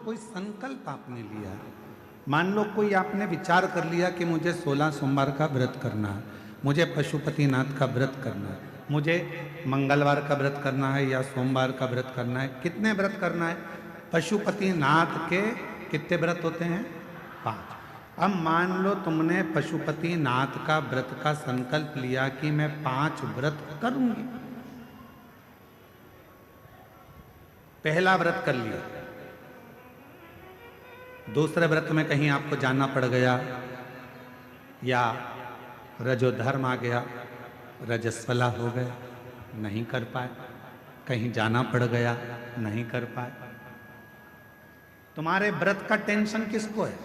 कोई संकल्प आपने लिया, मान लो कोई आपने विचार कर लिया कि मुझे 16 सोमवार का व्रत करना है, मुझे पशुपतिनाथ का व्रत करना है, मुझे मंगलवार का व्रत करना है या सोमवार का व्रत करना है। कितने व्रत करना है? पशुपतिनाथ के कितने व्रत होते हैं? 5। अब मान लो तुमने पशुपतिनाथ का व्रत का संकल्प लिया कि मैं 5 व्रत करूंगी। पहला व्रत कर लिया, दूसरे व्रत में कहीं आपको जाना पड़ गया या रजोधर्म आ गया, रजस्वला हो गए, नहीं कर पाए, कहीं जाना पड़ गया, नहीं कर पाए। तुम्हारे व्रत का टेंशन किसको है?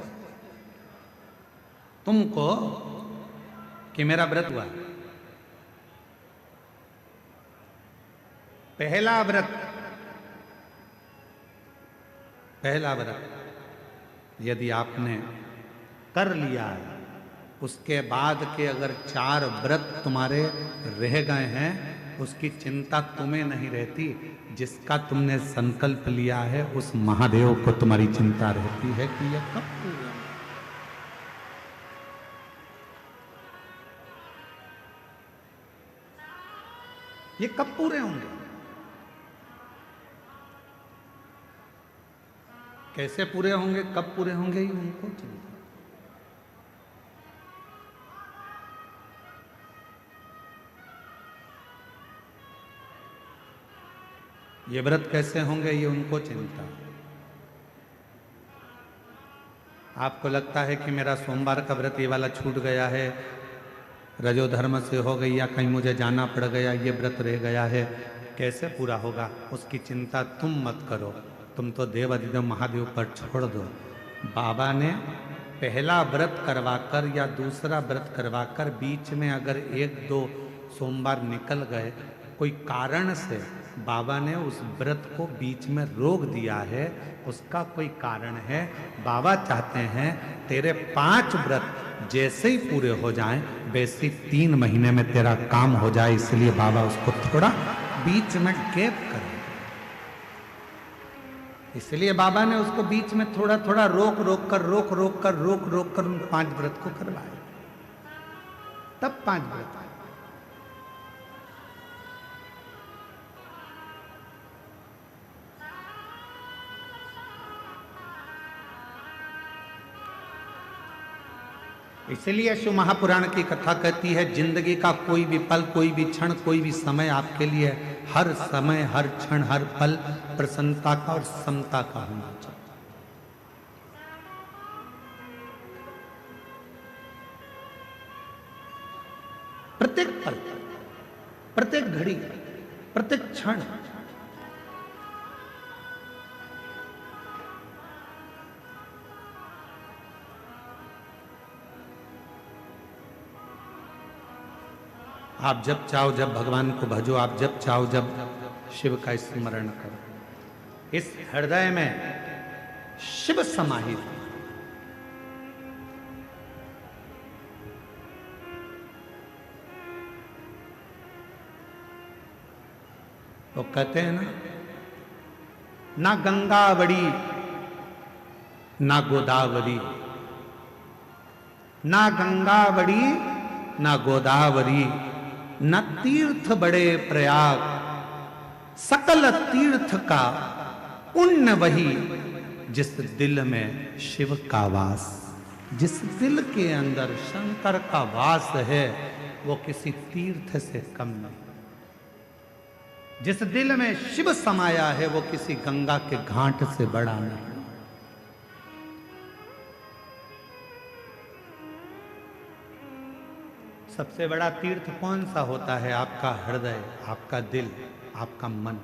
तुमको कि मेरा व्रत हुआ। पहला व्रत यदि आपने कर लिया है, उसके बाद के अगर 4 व्रत तुम्हारे रह गए हैं, उसकी चिंता तुम्हें नहीं रहती। जिसका तुमने संकल्प लिया है उस महादेव को तुम्हारी चिंता रहती है कि यह कब पूरा होगा। ये कब पूरे होंगे? कैसे पूरे होंगे, कब पूरे होंगे, ये उनको चिंता। ये व्रत कैसे होंगे, ये उनको चिंता। आपको लगता है कि मेरा सोमवार का व्रत ये वाला छूट गया है, रजोधर्म से हो गई, या कहीं मुझे जाना पड़ गया, ये व्रत रह गया है, कैसे पूरा होगा, उसकी चिंता तुम मत करो। तुम तो देव अधिदेव महादेव पर छोड़ दो। बाबा ने पहला व्रत करवाकर या दूसरा व्रत करवाकर बीच में अगर 1-2 सोमवार निकल गए, कोई कारण से बाबा ने उस व्रत को बीच में रोक दिया है, उसका कोई कारण है। बाबा चाहते हैं तेरे 5 व्रत जैसे ही पूरे हो जाएं, वैसे 3 महीने में तेरा काम हो जाए, इसलिए बाबा उसको थोड़ा बीच में गैप करे। इसलिए बाबा ने उसको बीच में थोड़ा थोड़ा रोक रोक कर उन 5 व्रत को करवाए, तब 5 व्रत आए। इसलिए शिव महापुराण की कथा कहती है, जिंदगी का कोई भी पल, कोई भी क्षण, कोई भी समय आपके लिए हर समय, हर क्षण, हर पल प्रसन्नता का और समता का होना चाहिए। प्रत्येक पल, प्रत्येक घड़ी, प्रत्येक क्षण आप जब चाहो जब भगवान को भजो, आप जब चाहो जब शिव का स्मरण करो। इस हृदय में शिव समाहित। तो कहते हैं ना गंगा बड़ी ना गोदावरी, ना गंगा बड़ी ना गोदावरी, न तीर्थ बड़े प्रयाग, सकल तीर्थ का पुण्य वही, जिस दिल में शिव का वास। जिस दिल के अंदर शंकर का वास है, वो किसी तीर्थ से कम नहीं। जिस दिल में शिव समाया है, वो किसी गंगा के घाट से बड़ा नहीं। सबसे बड़ा तीर्थ कौन सा होता है? आपका हृदय, आपका दिल, आपका मन।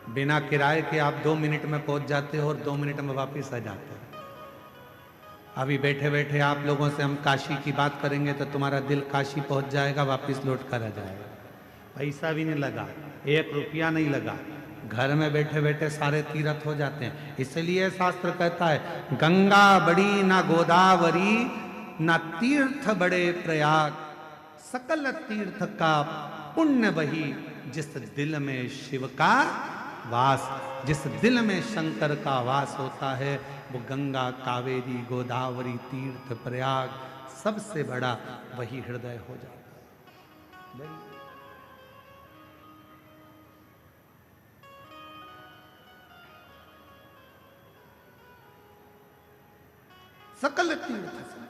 बिना किराए के आप 2 मिनट में पहुंच जाते हो और 2 मिनट में वापस आ जाते हो। अभी बैठे बैठे आप लोगों से हम काशी की बात करेंगे तो तुम्हारा दिल काशी पहुंच जाएगा, वापस लौट कर आ जाएगा। पैसा भी नहीं लगा, 1 रुपया नहीं लगा, घर में बैठे बैठे सारे तीर्थ हो जाते हैं। इसलिए शास्त्र कहता है, गंगा बड़ी ना गोदावरी, ना तीर्थ बड़े प्रयाग, सकल तीर्थ का पुण्य वही, जिस दिल में शिव का वास, जिस दिल में शंकर का वास होता है, वो गंगा, कावेरी, गोदावरी, तीर्थ, प्रयाग सबसे बड़ा वही हृदय हो जाता है। सकल तीर्थ,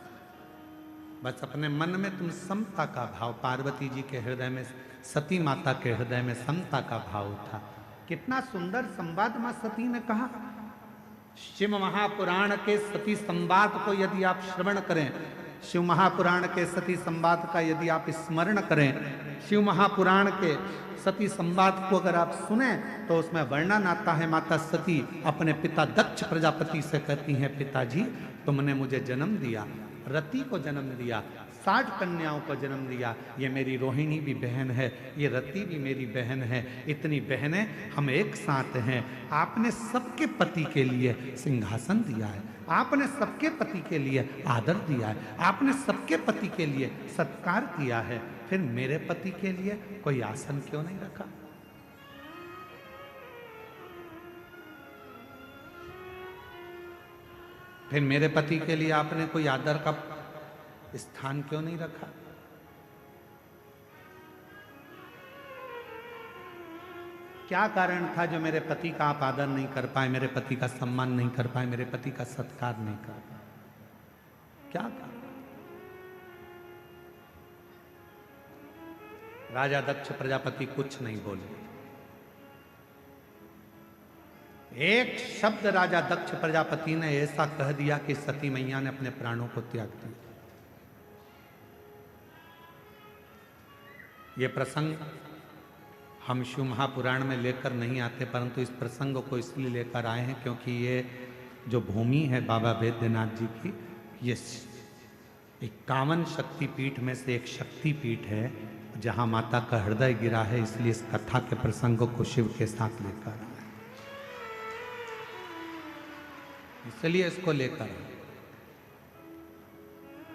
बस अपने मन में तुम समता का भाव, पार्वती जी के हृदय में, सती माता के हृदय में समता का भाव था। कितना सुंदर संवाद मां सती ने कहा। शिव महापुराण के सती संवाद को यदि आप श्रवण करें, शिव महापुराण के सती संवाद का यदि आप स्मरण करें, शिव महापुराण के सती संवाद को अगर आप सुने तो उसमें वर्णन आता है, माता सती अपने पिता दक्ष प्रजापति से कहती हैं, पिताजी तुमने मुझे जन्म दिया, रति को जन्म दिया, 60 कन्याओं को जन्म दिया, ये मेरी रोहिणी भी बहन है, ये रति भी मेरी बहन है, इतनी बहनें हम एक साथ हैं। आपने सबके पति के लिए सिंहासन दिया है, आपने सबके पति के लिए आदर दिया है, आपने सबके पति के लिए सत्कार किया है, फिर मेरे पति के लिए कोई आसन क्यों नहीं रखा? फिर मेरे पति के लिए आपने कोई आदर का स्थान क्यों नहीं रखा? क्या कारण था जो मेरे पति का आप आदर नहीं कर पाए, मेरे पति का सम्मान नहीं कर पाए, मेरे पति का सत्कार नहीं कर पाए? क्या कारण? राजा दक्ष प्रजापति कुछ नहीं बोले। एक शब्द राजा दक्ष प्रजापति ने ऐसा कह दिया कि सती मैया ने अपने प्राणों को त्याग दिया। ये प्रसंग हम शिव महापुराण में लेकर नहीं आते, परंतु इस प्रसंग को इसलिए लेकर आए हैं क्योंकि ये जो भूमि है बाबा वैद्यनाथ जी की, ये 51 शक्तिपीठ में से एक शक्तिपीठ है जहाँ माता का हृदय गिरा है, इसलिए इस कथा के प्रसंग को शिव के साथ लेकर आए, इसलिए इसको लेकर आए।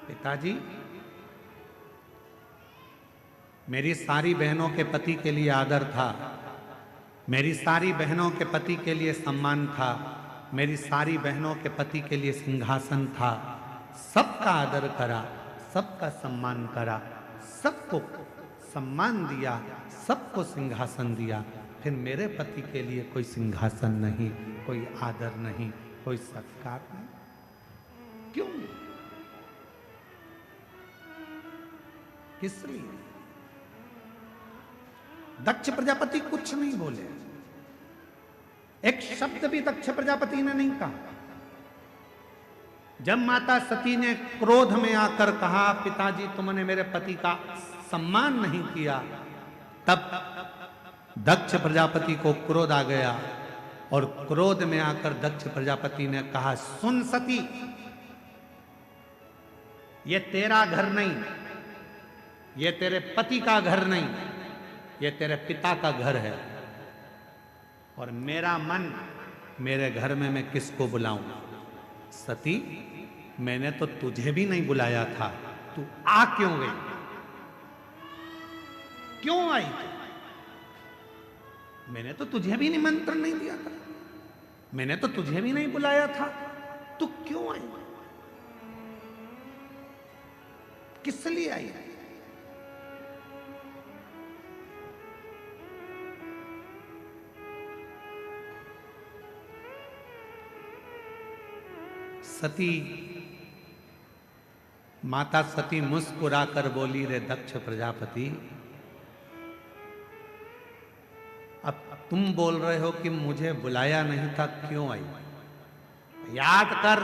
पिताजी मेरी सारी बहनों के पति के लिए आदर था, मेरी सारी बहनों के पति के लिए सम्मान था, मेरी सारी बहनों के पति के लिए सिंहासन था, सबका आदर करा, सबका सम्मान करा, सबको सम्मान दिया, सबको सिंहासन दिया, फिर मेरे पति के लिए कोई सिंहासन नहीं, कोई आदर नहीं, कोई सत्कार नहीं, क्यों? किस लिए? दक्ष प्रजापति कुछ नहीं बोले, एक शब्द भी दक्ष प्रजापति ने नहीं कहा। जब माता सती ने क्रोध में आकर कहा, पिताजी तुमने मेरे पति का सम्मान नहीं किया, तब दक्ष प्रजापति को क्रोध आ गया और क्रोध में आकर दक्ष प्रजापति ने कहा, सुन सती, ये तेरा घर नहीं, ये तेरे पति का घर नहीं, ये तेरे पिता का घर है, और मेरा मन, मेरे घर में मैं किसको बुलाऊं? सती, मैंने तो तुझे भी नहीं बुलाया था, तू आ क्यों गई? क्यों आई तू? मैंने तो तुझे भी निमंत्रण नहीं दिया था, मैंने तो तुझे भी नहीं बुलाया था, तू क्यों आई? किस लिए आई? सती, माता सती मुस्कुराकर बोली, रे दक्ष प्रजापति, अब तुम बोल रहे हो कि मुझे बुलाया नहीं था, क्यों आई? याद कर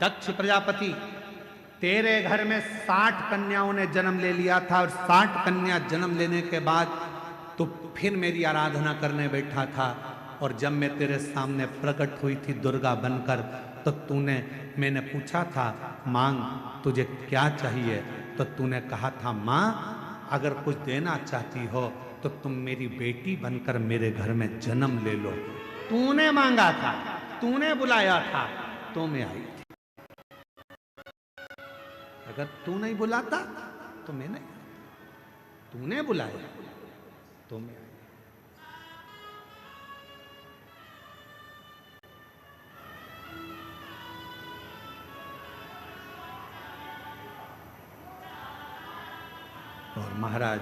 दक्ष प्रजापति, तेरे घर में 60 कन्याओं ने जन्म ले लिया था, और 60 कन्या जन्म लेने के बाद तो फिर मेरी आराधना करने बैठा था, और जब मैं तेरे सामने प्रकट हुई थी दुर्गा बनकर, तो मैंने पूछा था, मांग तुझे क्या चाहिए? तो तूने कहा था, माँ अगर कुछ देना चाहती हो तो तुम मेरी बेटी बनकर मेरे घर में जन्म ले लो। तूने मांगा था, तूने बुलाया था, तो मैं आई थी। अगर तू नहीं बुलाता तो मैं नहीं, तूने बुलाया तो मैं और महाराज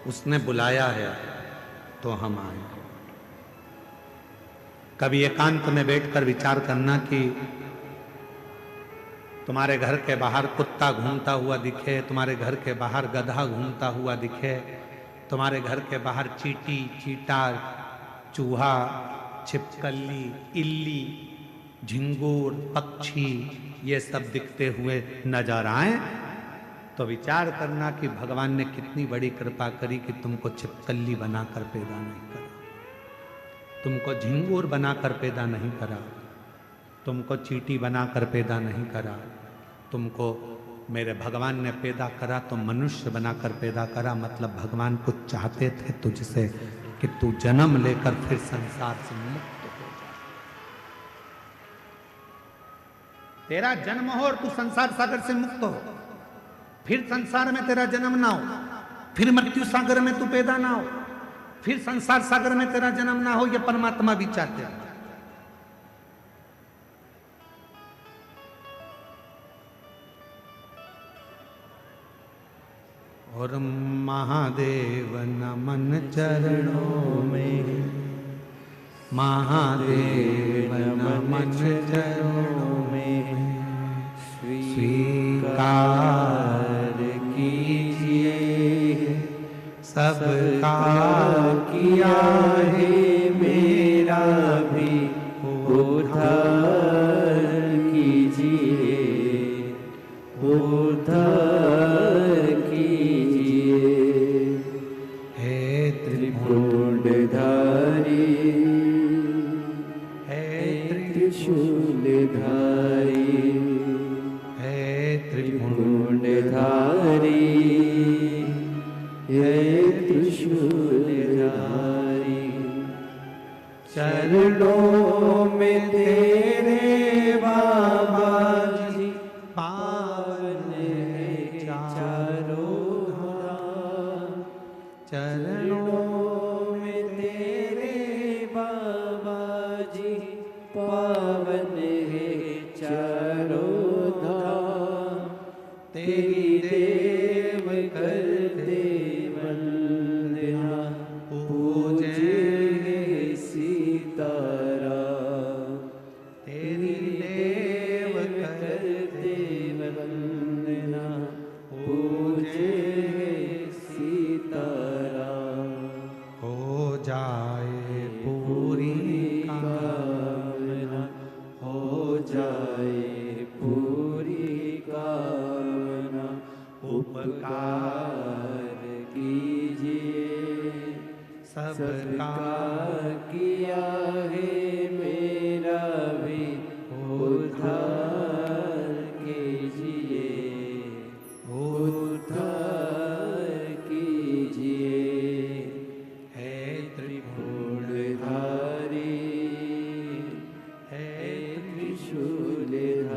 उसने बुलाया है तो हम आए। कभी एकांत में बैठकर विचार करना कि तुम्हारे घर के बाहर कुत्ता घूमता हुआ दिखे, तुम्हारे घर के बाहर गधा घूमता हुआ दिखे, तुम्हारे घर के बाहर चींटी, चीटा, चूहा, छिपकली, इल्ली, झिंगूर, पक्षी ये सब दिखते हुए नजर आए, तो विचार करना कि भगवान ने कितनी बड़ी कृपा करी कि तुमको छिपकली बनाकर पैदा नहीं करा, तुमको झिंगूर बनाकर पैदा नहीं करा, तुमको चींटी बनाकर पैदा नहीं करा, तुमको मेरे भगवान ने पैदा करा तो मनुष्य बनाकर पैदा करा। मतलब भगवान कुछ चाहते थे तुझसे कि तू जन्म लेकर फिर संसार से मुक्त हो जा। तेरा जन्म हो और तू संसार सागर से मुक्त हो, फिर संसार में तेरा जन्म ना हो, फिर मृत्यु सागर में तू पैदा ना हो, फिर संसार सागर में तेरा जन्म ना हो, यह परमात्मा भी चाहते हैं। और महादेव नमन चरणों में, महादेव नमन चरणों में, स्वीकार कीजिए सबका किया है मेरा भी उद्धार कीजिए, उद्धार कीजिए। हे त्रिपुंडधारी, हे त्रिशूलधारी, हे त्रिपुंडधारी, हे त्रिशूलधारी। चरणों में तेरे बाबा जी पावन है चारों धाम। चरणों में तेरे बाबा जी पावन है चारों धाम। तेरी देव करते वंदना, पूजे सीताराम। तेरी देव करते वंदना, पूजे सीताराम। हो जाए पूरी कामना, हो जाए पूरी कामना। उपकार कीजिए सबका किया है मेरा भी उद्धार कीजिए, उद्धार कीजिए। हे त्रिपुंडधारी, हे त्रिशूलधारी,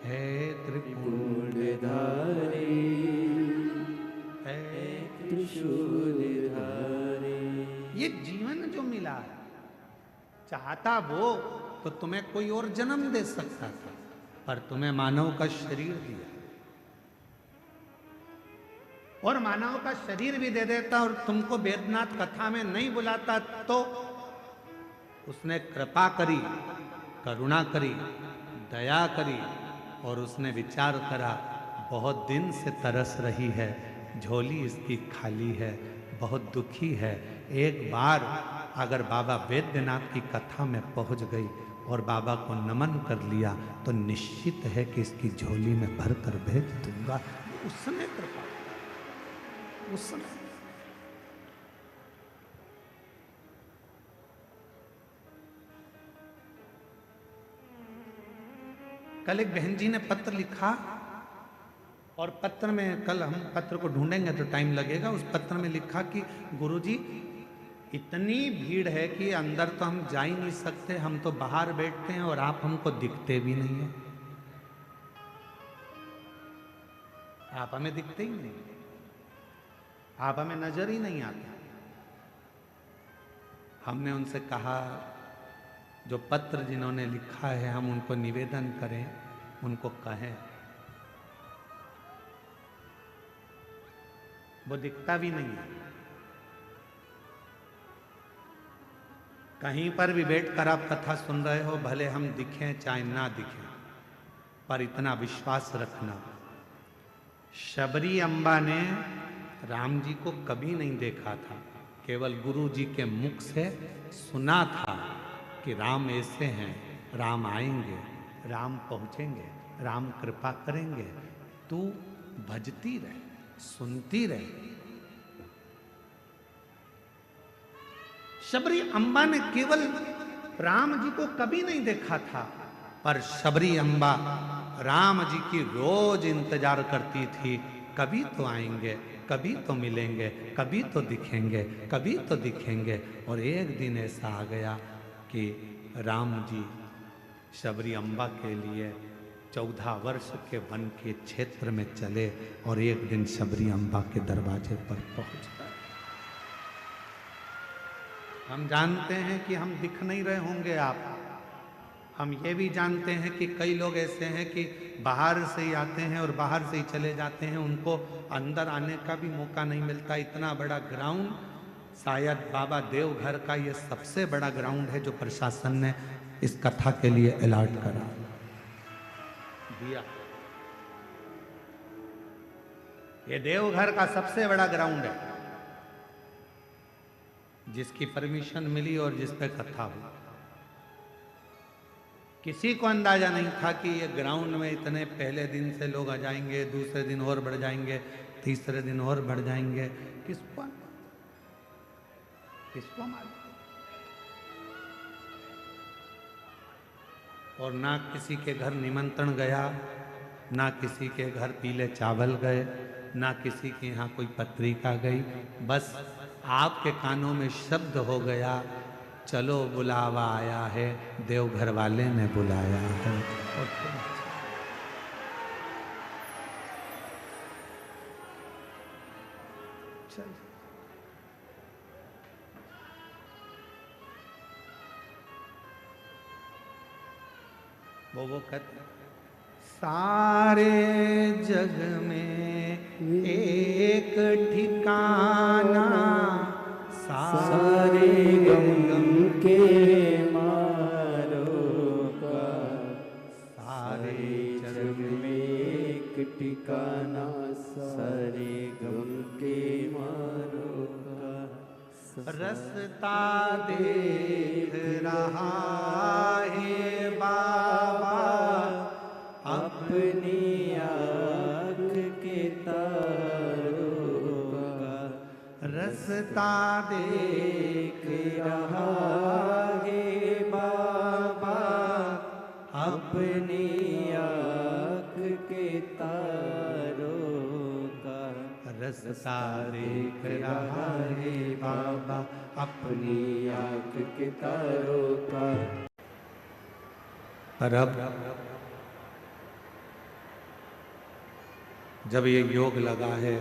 हे त्रिपुंडधारी, हे त्रिशूलधारी। ये जीवन जो मिला है, चाहता वो तो तुम्हें कोई और जन्म दे सकता था, पर तुम्हें मानव का शरीर दिया, और मानव का शरीर भी दे देता और तुमको वेदनाथ कथा में नहीं बुलाता तो उसने कृपा करी, करुणा करी, दया करी, और उसने विचार करा बहुत दिन से तरस रही है, झोली इसकी खाली है, बहुत दुखी है। एक बार अगर बाबा वैद्यनाथ की कथा में पहुंच गई और बाबा को नमन कर लिया तो निश्चित है कि इसकी झोली में भर कर भेज दूंगा। उस समय कृपा, उस समय कल एक बहन जी ने पत्र लिखा, और पत्र में, कल हम पत्र को ढूंढेंगे तो टाइम लगेगा, उस पत्र में लिखा कि गुरुजी इतनी भीड़ है कि अंदर तो हम जा ही नहीं सकते, हम तो बाहर बैठते हैं और आप हमको दिखते भी नहीं है, आप हमें दिखते ही नहीं, आप हमें नजर ही नहीं आते। हमने उनसे कहा जो पत्र जिन्होंने लिखा है हम उनको निवेदन करें, उनको कहें। वो दिखता भी नहीं है। कहीं पर भी बैठकर आप कथा सुन रहे हो, भले हम दिखें चाहे ना दिखें, पर इतना विश्वास रखना, शबरी अम्बा ने राम जी को कभी नहीं देखा था, केवल गुरु जी के मुख से सुना था कि राम ऐसे हैं, राम आएंगे, राम पहुंचेंगे, राम कृपा करेंगे, तू भजती रहे, सुनती रहे। शबरी अम्बा ने केवल राम जी को कभी नहीं देखा था, पर शबरी अम्बा राम जी की रोज इंतजार करती थी, कभी तो आएंगे, कभी तो मिलेंगे, कभी तो दिखेंगे, कभी तो दिखेंगे। और एक दिन ऐसा आ गया कि राम जी शबरी अम्बा के लिए 14 वर्ष के वन के क्षेत्र में चले और एक दिन शबरी अम्बा के दरवाजे पर पहुंच गए। हम जानते हैं कि हम दिख नहीं रहे होंगे आप, हम ये भी जानते हैं कि कई लोग ऐसे हैं कि बाहर से ही आते हैं और बाहर से ही चले जाते हैं, उनको अंदर आने का भी मौका नहीं मिलता। इतना बड़ा ग्राउंड, शायद बाबा देवघर का ये सबसे बड़ा ग्राउंड है जो प्रशासन ने इस कथा के लिए अलॉट करा दिया। ये देवघर का सबसे बड़ा ग्राउंड है जिसकी परमिशन मिली और जिस पे कथा हुई। किसी को अंदाजा नहीं था कि ये ग्राउंड में इतने पहले दिन से लोग आ जाएंगे, दूसरे दिन और बढ़ जाएंगे, तीसरे दिन और बढ़ जाएंगे। किसको मालूम? और ना किसी के घर निमंत्रण गया, ना किसी के घर पीले चावल गए, ना किसी के यहाँ कोई पत्रिका गई। बस आपके कानों में शब्द हो गया, चलो बुलावा आया है, देवघर वाले ने बुलाया है। और चल वो कहते सारे जग में एक ठिकाना, सारे गम के मारो का, सारे जग में एक ठिकाना, सारे गम के मारो का। रस्ता देख रहा है बाबा अपनी आँख के तारों का, रस्ता देख रहा है बाबा अपनी आँख के तारों का। रस्ता देख रहा है बाबा अपनी आँख के तारों का। पर अब जब ये योग लगा है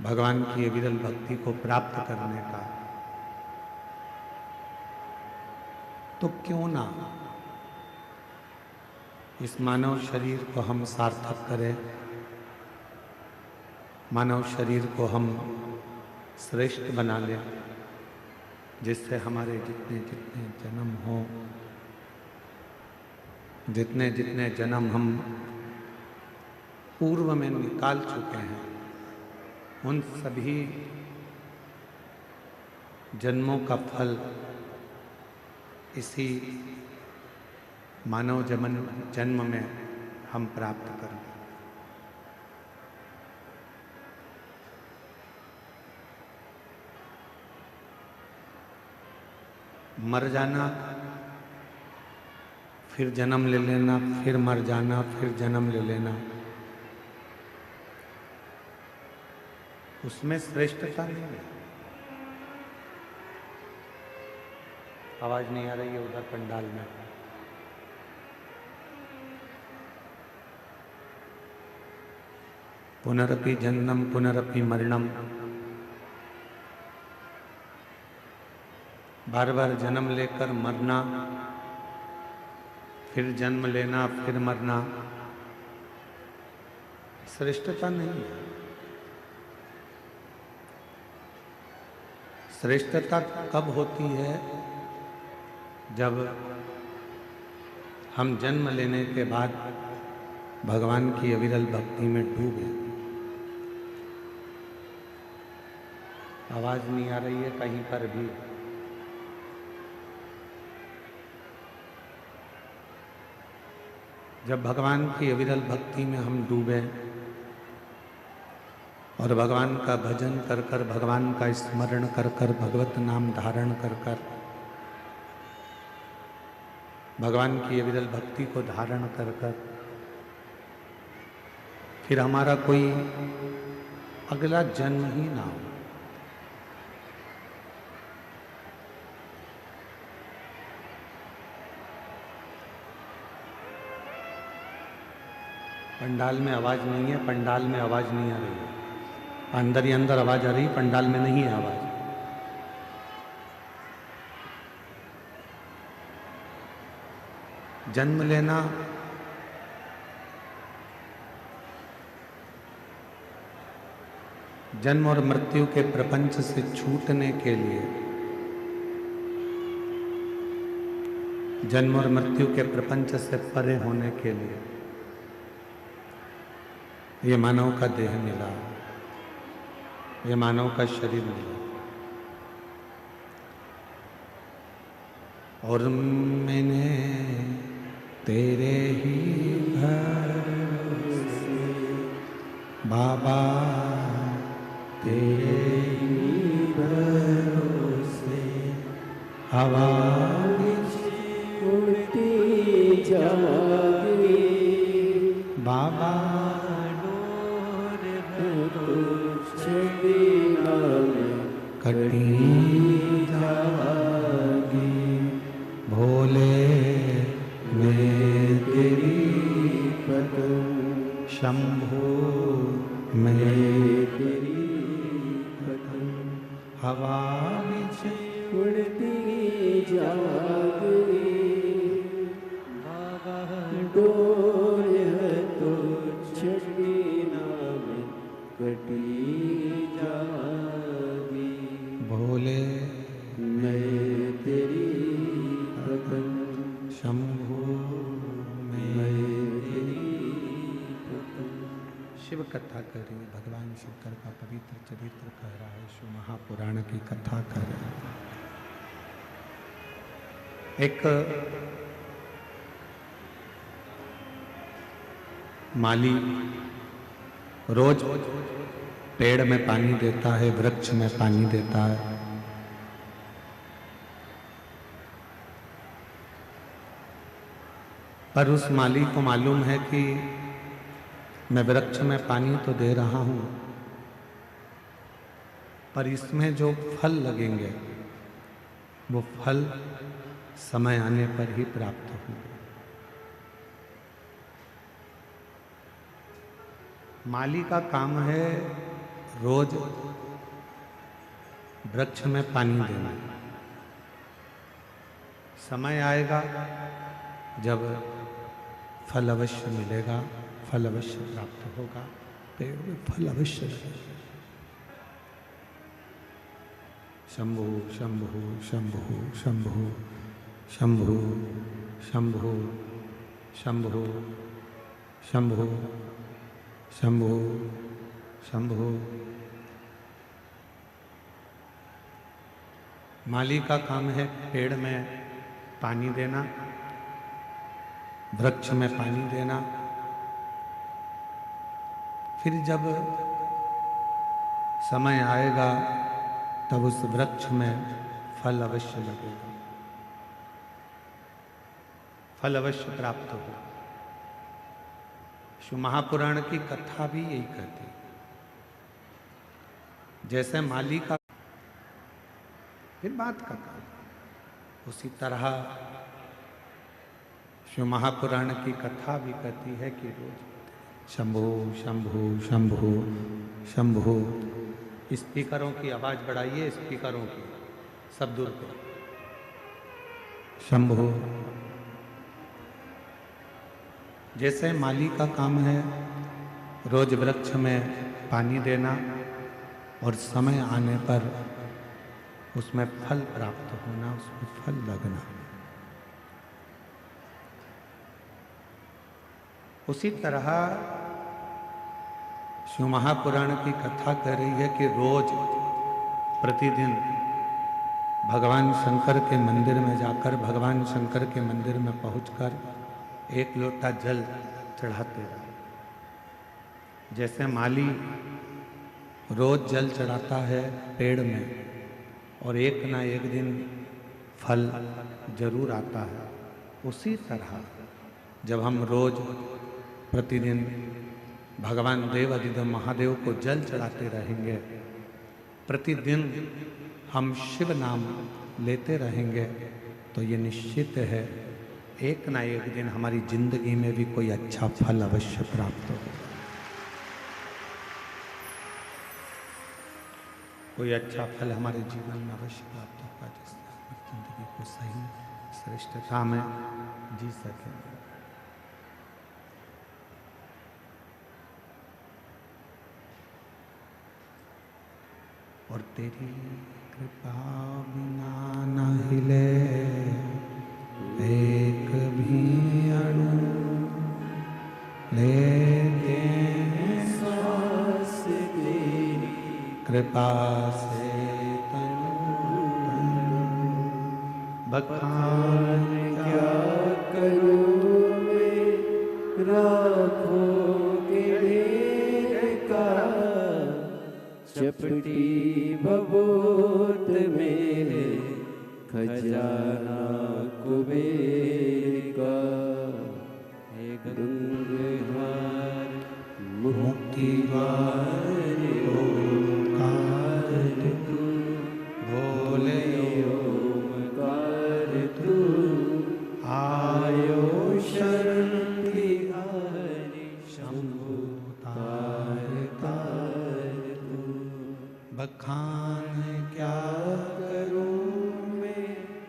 भगवान की ये विरल भक्ति को प्राप्त करने का, तो क्यों ना इस मानव शरीर को हम सार्थक करें, मानव शरीर को हम श्रेष्ठ बना लें, जिससे हमारे जितने जितने जन्म हों, जितने जितने जन्म हम पूर्व में निकाल चुके हैं, उन सभी जन्मों का फल इसी मानव जन्म में हम प्राप्त करें। मर जाना, फिर जन्म ले लेना, फिर मर जाना, फिर जन्म ले लेना, उसमें श्रेष्ठता नहीं है। आवाज नहीं आ रही है उधर पंडाल में। पुनरपि जन्म पुनरपि मरणम, बार बार जन्म लेकर मरना, फिर जन्म लेना, फिर मरना श्रेष्ठता नहीं है। श्रेष्ठता कब होती है? जब हम जन्म लेने के बाद भगवान की अविरल भक्ति में डूबे। आवाज नहीं आ रही है कहीं पर भी? जब भगवान की अविरल भक्ति में हम डूबे और भगवान का भजन कर कर, भगवान का स्मरण कर कर, भगवत नाम धारण कर कर, भगवान की अविरल भक्ति को धारण कर कर, फिर हमारा कोई अगला जन्म ही ना हो। पंडाल में आवाज नहीं है, पंडाल में आवाज नहीं आ रही है। अंदर ही अंदर आवाज आ रही, पंडाल में नहीं है आवाज। जन्म लेना जन्म और मृत्यु के प्रपंच से छूटने के लिए, जन्म और मृत्यु के प्रपंच से परे होने के लिए ये मानव का देह मिला, ये मानव का शरीर मिला। और मैंने तेरे ही भरोसे बाबा, तेरे ही भरोसे हवा उड़ती जागी बाबा, कटी जागी भोले मैं तेरी पतंग, शंभो मैं तेरी पतंग, हवा बिच उड़ती जागी बाबा, डोर है तो छड़ी नाम कटी जागी भोले मैं तेरी पतंग, शंभो मैं तेरी पतंग। शिव कथा करें। भगवान शंकर का पवित्र चरित्र कह रहा है, शिव महापुराण की कथा कर रहा है। एक माली रोज पेड़ में पानी देता है, वृक्ष में पानी देता है। पर उस माली को मालूम है कि मैं वृक्ष में पानी तो दे रहा हूं, पर इसमें जो फल लगेंगे वो फल समय आने पर ही प्राप्त होंगे। माली का काम है रोज वृक्ष में पानी देना। समय आएगा जब फल अवश्य मिलेगा, फल अवश्य प्राप्त होगा, पेड़ में फल अवश्य लगेगा। शंभु शंभु शंभु शंभु शंभु शंभु शंभु शंभु शंभु शंभु। माली का काम है पेड़ में पानी देना, वृक्ष में पानी देना। फिर जब समय आएगा तब उस वृक्ष में फल अवश्य लगेगा, फल अवश्य प्राप्त होगा। शिव महापुराण की कथा भी यही कहती है। जैसे माली का फिर बात करता है, उसी तरह शिव महापुराण की कथा भी कहती है कि रोज शंभु शंभु शंभु शंभु। स्पीकरों की आवाज बढ़ाइए, स्पीकरों की सब दूर करो। शंभु। जैसे माली का काम है रोज वृक्ष में पानी देना और समय आने पर उसमें फल प्राप्त होना, उसमें फल लगना, उसी तरह शिव महापुराण की कथा कह रही है कि रोज प्रतिदिन भगवान शंकर के मंदिर में जाकर, भगवान शंकर के मंदिर में पहुंचकर एक लोटा जल चढ़ाते रहो। जैसे माली रोज जल चढ़ाता है पेड़ में और एक ना एक दिन फल जरूर आता है, उसी तरह जब हम रोज प्रतिदिन भगवान देव अधिदेव महादेव को जल चढ़ाते रहेंगे, प्रतिदिन हम शिव नाम लेते रहेंगे, तो ये निश्चित है एक ना एक दिन हमारी जिंदगी में भी कोई अच्छा फल अवश्य प्राप्त होगा, कोई अच्छा फल हमारे जीवन में अवश्य प्राप्त होगा, जिससे हम जिंदगी को सही श्रेष्ठता में जी सकें। और तेरी कृपा बिना न हिले एक भी अणु, लेते हैं सांस तेरी कृपा से तनु तनु। बखान क्या करूं मैं राखों के ढेर का, चपटी भभूत मेरे खजाना कुबेर का। हे गंगाधार मुक्ति द्वार ओंकार तू, भोले ओंकार तू, आयो शरण तिहारी शंभु तार तार तू। बखान क्या करूं मैं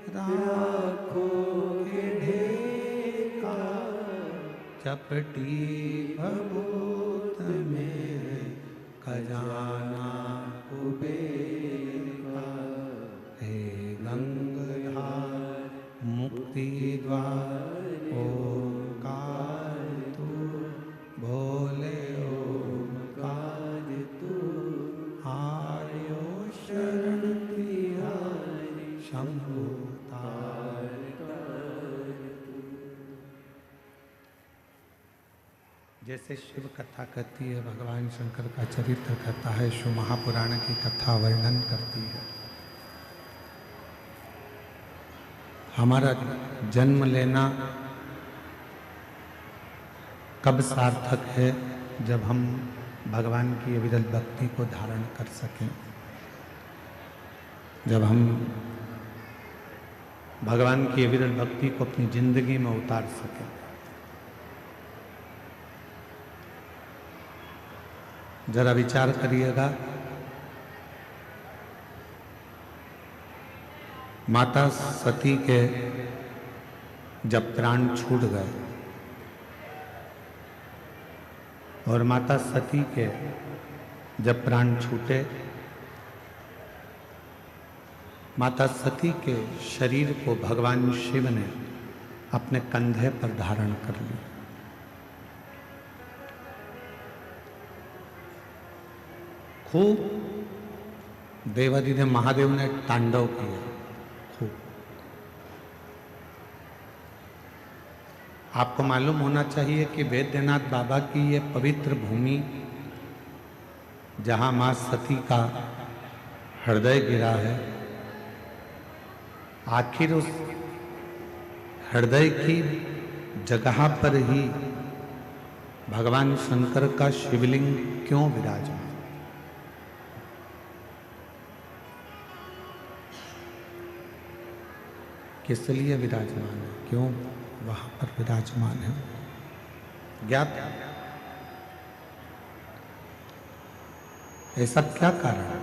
राखों के ढेर का, चपटी भभूत में खजाना कुबेर का। हे गंगाधार मुक्ति द्वार ओंकार तू, भोले ओंकार तू, आर्यो शरण तिहारी शंभु तार तार तू। जैसे शिव कथा कहती है, भगवान शंकर का चरित्र कहता है, शिव महापुराण की कथा वर्णन करती है, हमारा जन्म लेना कब सार्थक है, जब हम भगवान की अविरल भक्ति को धारण कर सकें, जब हम भगवान की अविरल भक्ति को अपनी जिंदगी में उतार सकें। जरा विचार करिएगा, माता सती के जब प्राण छूट गए और माता सती के जब प्राण छूटे, माता सती के शरीर को भगवान शिव ने अपने कंधे पर धारण कर लिया। खूब देवाधिदेव महादेव ने तांडव किया, खूब। आपको मालूम होना चाहिए कि वैद्यनाथ बाबा की ये पवित्र भूमि, जहां मां सती का हृदय गिरा है, आखिर उस हृदय की जगह पर ही भगवान शंकर का शिवलिंग क्यों विराजमान? किस लिए विराजमान है, क्यों वहां पर विराजमान है, ज्ञात? ऐसा क्या कारण है?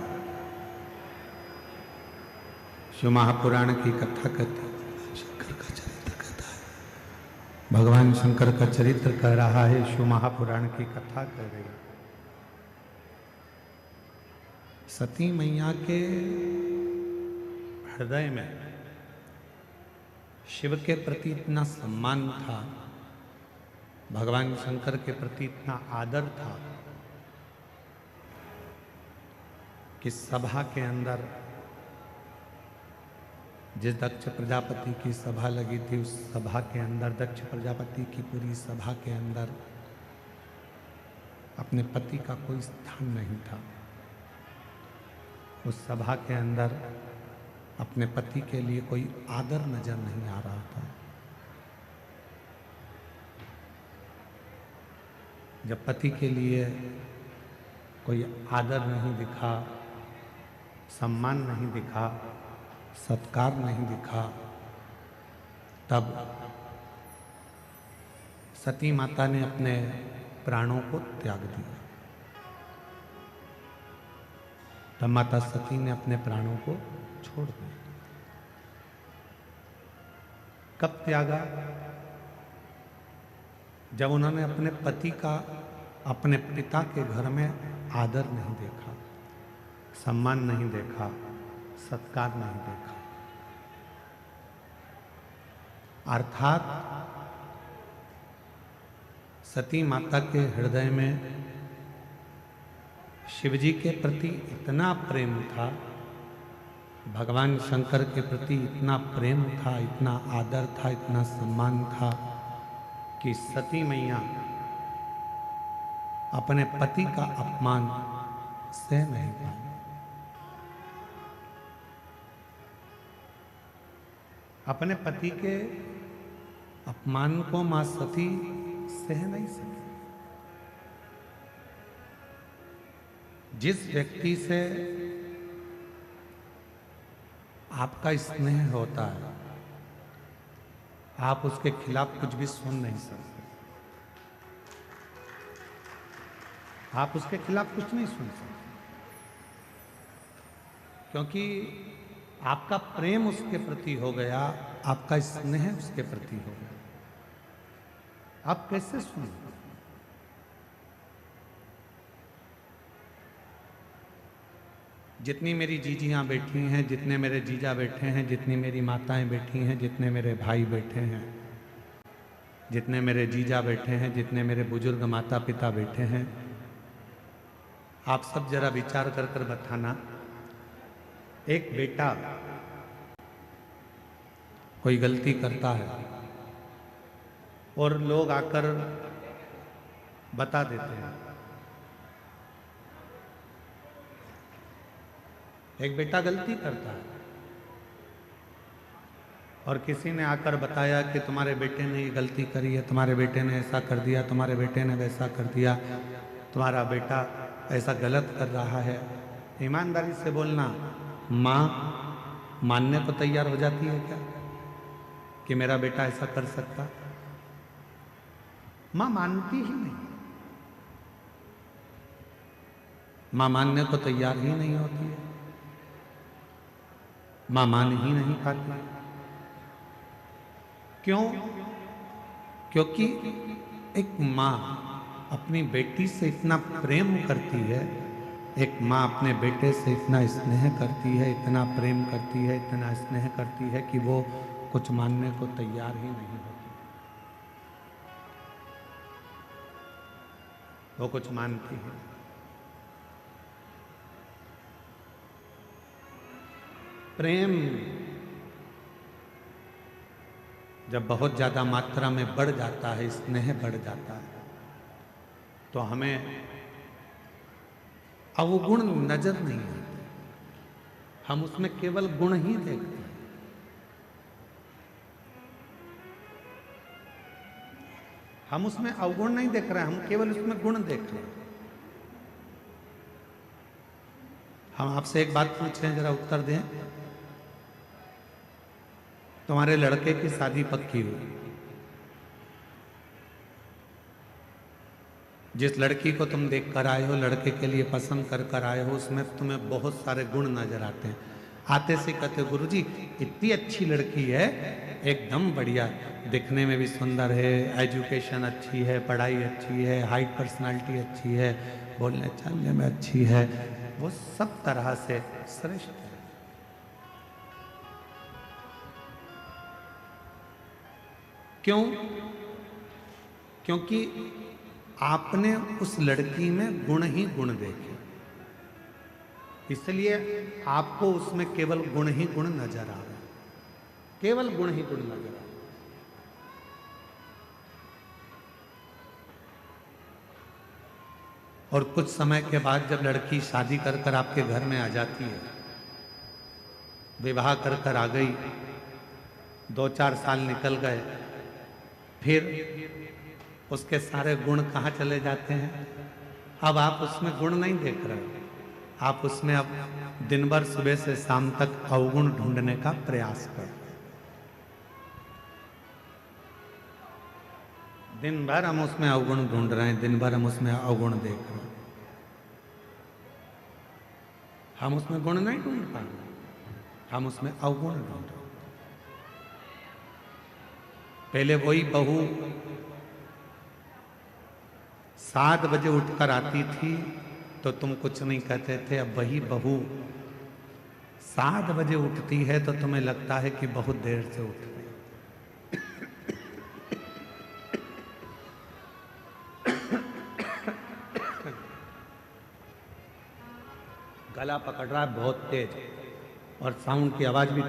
शिव महापुराण की कथा कहती है, शंकर भगवान शंकर का चरित्र कह रहा है, शिव महापुराण की कथा कह रही है। सती मैया के हृदय में शिव के प्रति इतना सम्मान था, भगवान शंकर के प्रति इतना आदर था कि सभा के अंदर, जिस दक्ष प्रजापति की सभा लगी थी, उस सभा के अंदर, दक्ष प्रजापति की पूरी सभा के अंदर अपने पति का कोई स्थान नहीं था। उस सभा के अंदर अपने पति के लिए कोई आदर नजर नहीं आ रहा था। जब पति के लिए कोई आदर नहीं दिखा, सम्मान नहीं दिखा, सत्कार नहीं दिखा, तब सती माता ने अपने प्राणों को त्याग दिया। तब माता सती ने अपने प्राणों को छोड़ दिया। कब त्यागा? जब उन्होंने अपने पति का अपने पिता के घर में आदर नहीं देखा, सम्मान नहीं देखा, सत्कार नहीं देखा। अर्थात सती माता के हृदय में शिवजी के प्रति इतना प्रेम था, भगवान शंकर के प्रति इतना प्रेम था, इतना आदर था, इतना सम्मान था कि सती मैया अपने पति का अपमान सह नहीं पाई। अपने पति के अपमान को मां सती सह नहीं सकी। जिस व्यक्ति से आपका स्नेह होता है, आप उसके खिलाफ कुछ भी सुन नहीं सकते। आप उसके खिलाफ कुछ नहीं सुन सकते, क्योंकि आपका प्रेम उसके प्रति हो गया, आपका स्नेह उसके प्रति हो गया। आप कैसे सुन? जितनी मेरी जीजियां बैठी हैं, जितने मेरे जीजा बैठे हैं, जितनी मेरी माताएं बैठी हैं, जितने मेरे भाई बैठे हैं, जितने मेरे जीजा बैठे हैं, जितने मेरे बुजुर्ग माता पिता बैठे हैं, आप सब जरा विचार कर कर बताना, एक बेटा कोई गलती करता है और लोग आकर बता देते हैं। एक बेटा गलती करता है और किसी ने आकर बताया कि तुम्हारे बेटे ने ये गलती करी है, तुम्हारे बेटे ने ऐसा कर दिया, तुम्हारे बेटे ने वैसा कर दिया, तुम्हारा बेटा ऐसा गलत कर रहा है। ईमानदारी से बोलना, माँ मानने को तैयार हो जाती है क्या कि मेरा बेटा ऐसा कर सकता? माँ मानती ही नहीं, माँ मानने को तैयार ही नहीं होती है, माँ मान ही नहीं पाती। क्यों? क्योंकि एक माँ अपनी बेटी से इतना प्रेम करती है, एक माँ अपने बेटे से इतना स्नेह करती है, इतना प्रेम करती है, इतना स्नेह करती है कि वो कुछ मानने को तैयार ही नहीं होती। वो कुछ मानती है। प्रेम जब बहुत ज्यादा मात्रा में बढ़ जाता है, स्नेह बढ़ जाता है, तो हमें अवगुण नजर नहीं आते, हम उसमें केवल गुण ही देखते हैं। हम उसमें अवगुण नहीं देख रहे हैं, हम केवल उसमें गुण देख रहे हैं। हम आपसे एक बात पूछें, जरा उत्तर दें। तुम्हारे लड़के की शादी पक्की हुई, जिस लड़की को तुम देख कर आए हो, लड़के के लिए पसंद कर कर आए हो, उसमें तुम्हें बहुत सारे गुण नजर आते हैं। आते से कहते गुरुजी इतनी अच्छी लड़की है, एकदम बढ़िया, दिखने में भी सुंदर है, एजुकेशन अच्छी है, पढ़ाई अच्छी है, हाइट पर्सनालिटी अच्छी है, बोलने चालने में अच्छी है, वो सब तरह से श्रेष्ठ है। क्यों? क्योंकि आपने उस लड़की में गुण ही गुण देखे, इसलिए आपको उसमें केवल गुण ही गुण नजर आ रहा है, केवल गुण ही गुण नजर आ रहा है। और कुछ समय के बाद जब लड़की शादी कर कर आपके घर में आ जाती है, विवाह कर कर आ गई, 2-4 साल निकल गए, फिर उसके सारे गुण कहाँ चले जाते हैं? अब आप उसमें गुण नहीं देख रहे, आप उसमें अब दिन भर सुबह से शाम तक अवगुण ढूंढने का प्रयास कर। दिन भर हम उसमें अवगुण ढूंढ रहे हैं, दिन भर हम उसमें अवगुण देख रहे हैं, हम उसमें गुण नहीं ढूंढ पा रहे, हम उसमें अवगुण ढूंढ रहे। पहले वही बहू 7 बजे उठकर आती थी तो तुम कुछ नहीं कहते थे, अब वही बहू 7 बजे उठती है तो तुम्हें लगता है कि बहुत देर से उठ रही। गला पकड़ रहा है बहुत तेज, और साउंड की आवाज भी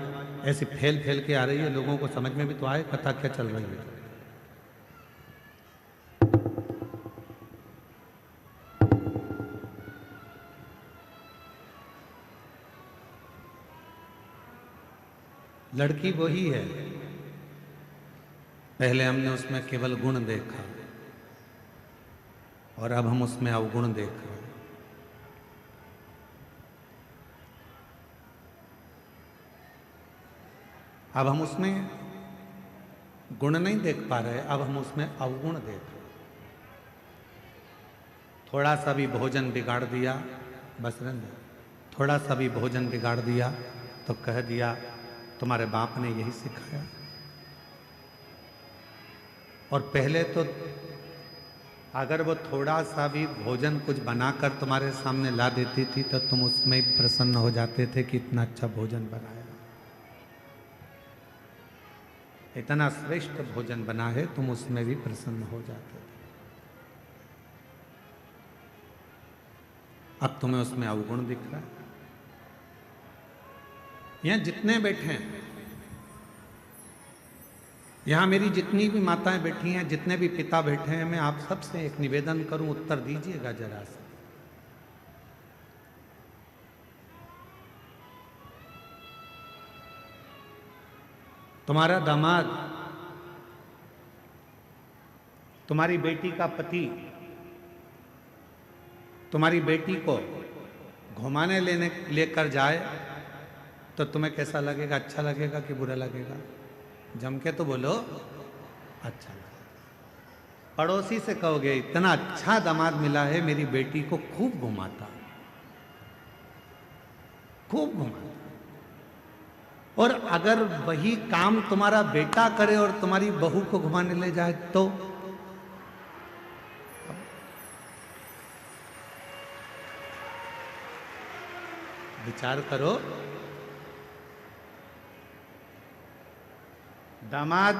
ऐसी फैल फैल के आ रही है, लोगों को समझ में भी तो आए कथा क्या चल रही है। लड़की वही है, पहले हमने उसमें केवल गुण देखा और अब हम उसमें अवगुण देख रहे हैं। अब हम उसमें गुण नहीं देख पा रहे, अब हम उसमें अवगुण देख रहे हैं। थोड़ा सा भी भोजन बिगाड़ दिया, बस रहने, थोड़ा सा भी भोजन बिगाड़ दिया तो कह दिया तुम्हारे बाप ने यही सिखाया। और पहले तो अगर वो थोड़ा सा भी भोजन कुछ बनाकर तुम्हारे सामने ला देती थी तो तुम उसमें प्रसन्न हो जाते थे कि इतना अच्छा भोजन बनाया, इतना श्रेष्ठ भोजन बना है, तुम उसमें भी प्रसन्न हो जाते थे। अब तुम्हें उसमें अवगुण दिख रहा है। यहां जितने बैठे हैं, यहां मेरी जितनी भी माताएं बैठी हैं, जितने भी पिता बैठे हैं, मैं आप सबसे एक निवेदन करूं, उत्तर दीजिएगा जरा सा। तुम्हारा दामाद, तुम्हारी बेटी का पति तुम्हारी बेटी को घुमाने लेकर जाए तो तुम्हें कैसा लगेगा? अच्छा लगेगा कि बुरा लगेगा? जम के तो बोलो, अच्छा लगेगा। पड़ोसी से कहोगे इतना अच्छा दामाद मिला है, मेरी बेटी को खूब घुमाता, खूब घुमाता। और अगर वही काम तुम्हारा बेटा करे और तुम्हारी बहू को घुमाने ले जाए तो विचार करो। दामाद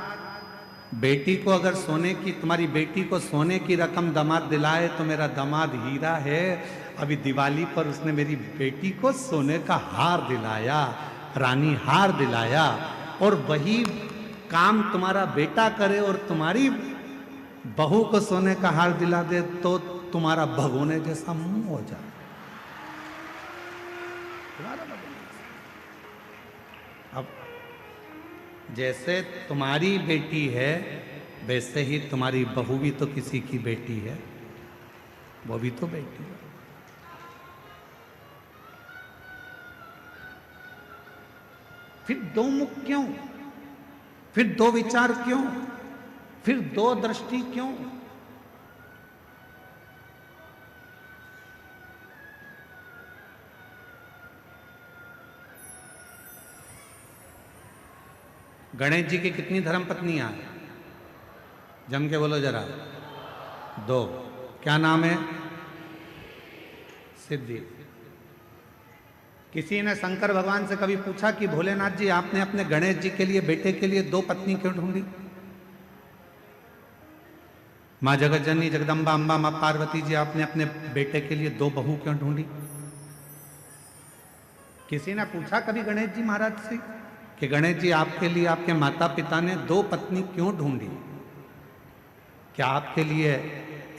बेटी को अगर सोने की, तुम्हारी बेटी को सोने की रकम दामाद दिलाए तो मेरा दामाद हीरा है। अभी दिवाली पर उसने मेरी बेटी को सोने का हार दिलाया, रानी हार दिलाया। और वही काम तुम्हारा बेटा करे और तुम्हारी बहू को सोने का हार दिला दे तो तुम्हारा भगोने जैसा मुंह हो जाए। अब जैसे तुम्हारी बेटी है वैसे ही तुम्हारी बहू भी तो किसी की बेटी है, वो भी तो बेटी है। फिर दो मुख क्यों? फिर दो विचार क्यों? फिर दो दृष्टि क्यों? गणेश जी की कितनी धर्म पत्नियां हैं? जम के बोलो जरा। 2। क्या नाम है? सिद्धि। किसी ने शंकर भगवान से कभी पूछा कि भोलेनाथ जी आपने अपने गणेश जी के लिए, बेटे के लिए 2 पत्नी क्यों ढूंढी? माँ जगत जननी जगदम्बा अम्बा माँ पार्वती जी आपने अपने बेटे के लिए 2 बहू क्यों ढूंढी? किसी ने पूछा कभी गणेश जी महाराज से कि गणेश जी आपके लिए आपके माता पिता ने 2 पत्नी क्यों ढूंढी? क्या आपके लिए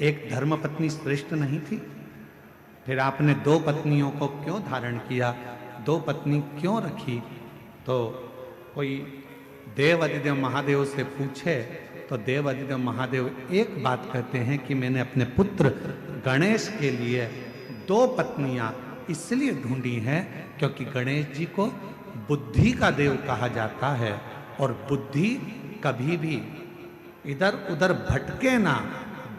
एक धर्म पत्नी श्रेष्ठ नहीं थी? फिर आपने 2 पत्नियों को क्यों धारण किया, 2 पत्नी क्यों रखी? तो कोई देव अधिदेव महादेव से पूछे तो देव अधिदेव महादेव एक बात कहते हैं कि मैंने अपने पुत्र गणेश के लिए 2 पत्नियां इसलिए ढूंढी हैं क्योंकि गणेश जी को बुद्धि का देव कहा जाता है और बुद्धि कभी भी इधर उधर भटके ना।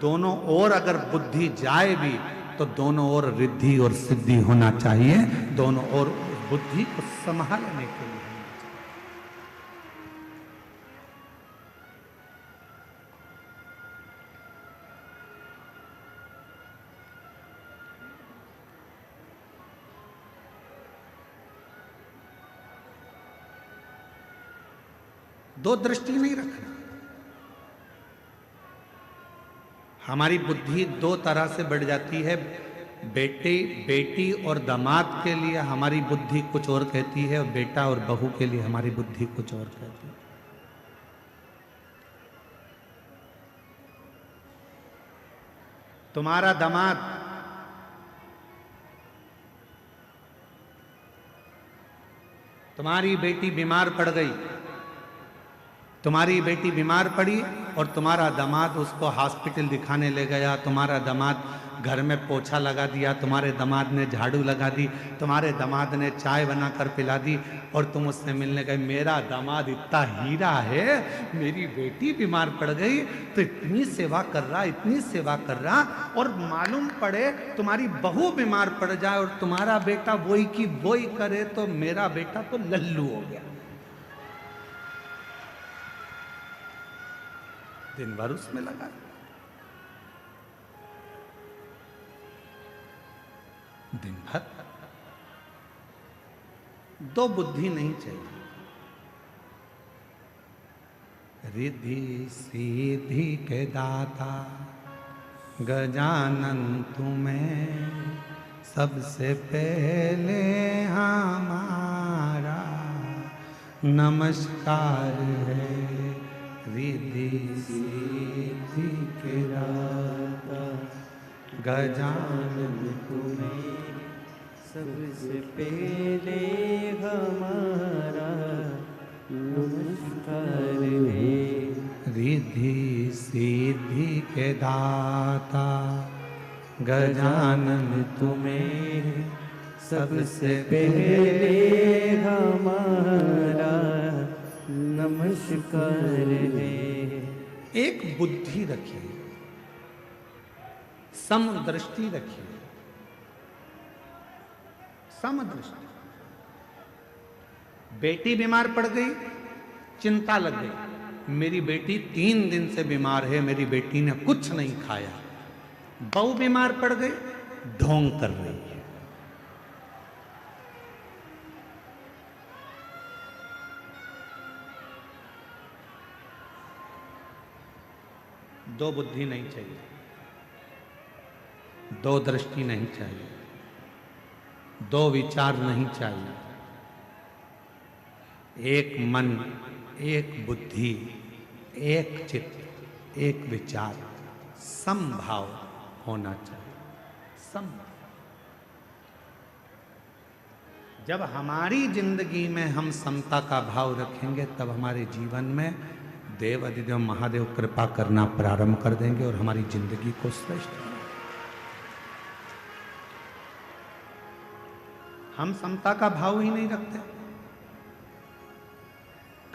दोनों ओर अगर बुद्धि जाए भी तो दोनों ओर रिद्धि और सिद्धि होना चाहिए, दोनों ओर बुद्धि को संभालने के लिए। दो दृष्टि नहीं रखना। हमारी बुद्धि 2 तरह से बढ़ जाती है। बेटी और दामाद के लिए हमारी बुद्धि कुछ और कहती है और बेटा और बहू के लिए हमारी बुद्धि कुछ और कहती है। तुम्हारा दामाद तुम्हारी बेटी बीमार पड़ गई, तुम्हारी बेटी बीमार पड़ी और तुम्हारा दामाद उसको हॉस्पिटल दिखाने ले गया, तुम्हारा दामाद घर में पोछा लगा दिया, तुम्हारे दामाद ने झाड़ू लगा दी, तुम्हारे दामाद ने चाय बनाकर पिला दी और तुम उससे मिलने गए। मेरा दामाद इतना हीरा है, मेरी बेटी बीमार पड़ गई तो इतनी सेवा कर रहा, इतनी सेवा कर रहा, और मालूम पड़े तुम्हारी बहू बीमार पड़ जाए और तुम्हारा बेटा वही की वही करे तो मेरा बेटा तो लल्लू हो गया। दिन भर उसमें लगा। दिन भर 2 बुद्धि नहीं चाहिए। रिद्धि सिद्धि के दाता गजानन तुम्हें सबसे पहले हमारा नमस्कार है। रिद्धि सिद्धि के दाता गजानन तुम्हें सबसे पहले हमारा नमस्कार है। रिद्धि सिद्धि के दाता गजानन तुम्हें सबसे पहले हमारा नमस्कार है। एक बुद्धि रखिए, समदृष्टि रखिए, समदृष्टि। बेटी बीमार पड़ गई, चिंता लग गई, मेरी बेटी 3 दिन से बीमार है, मेरी बेटी ने कुछ नहीं खाया। बहू बीमार पड़ गई, ढोंग कर रही है। दो बुद्धि नहीं चाहिए, 2 दृष्टि नहीं चाहिए, 2 विचार नहीं चाहिए। एक मन, एक बुद्धि, एक चित्त, एक विचार, समभाव होना चाहिए। समभाव। जब हमारी जिंदगी में हम समता का भाव रखेंगे तब हमारे जीवन में देव अधिदेव महादेव कृपा करना प्रारंभ कर देंगे और हमारी जिंदगी को श्रेष्ठ बनाएंगे। हम समता का भाव ही नहीं रखते।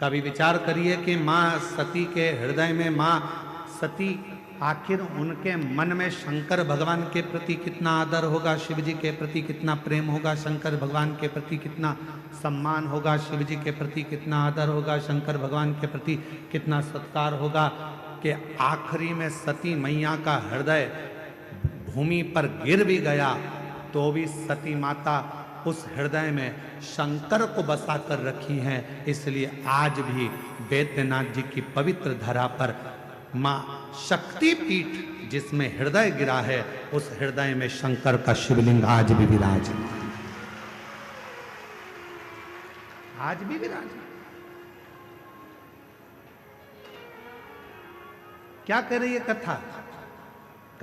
कभी विचार करिए कि मां सती के हृदय में, मां सती आखिर उनके मन में शंकर भगवान के प्रति कितना आदर होगा, शिव जी के प्रति कितना प्रेम होगा, शंकर भगवान के प्रति कितना सम्मान होगा, शिव जी के प्रति कितना आदर होगा, शंकर भगवान के प्रति कितना सत्कार होगा कि आखिरी में सती मैया का हृदय भूमि पर गिर भी गया तो भी सती माता उस हृदय में शंकर को बसा कर रखी हैं। इसलिए आज भी बैद्यनाथ जी की पवित्र धरा पर माँ शक्तिपीठ जिसमें हृदय गिरा है, उस हृदय में शंकर का शिवलिंग आज भी विराज, आज भी विराज। क्या कह रही है कथा?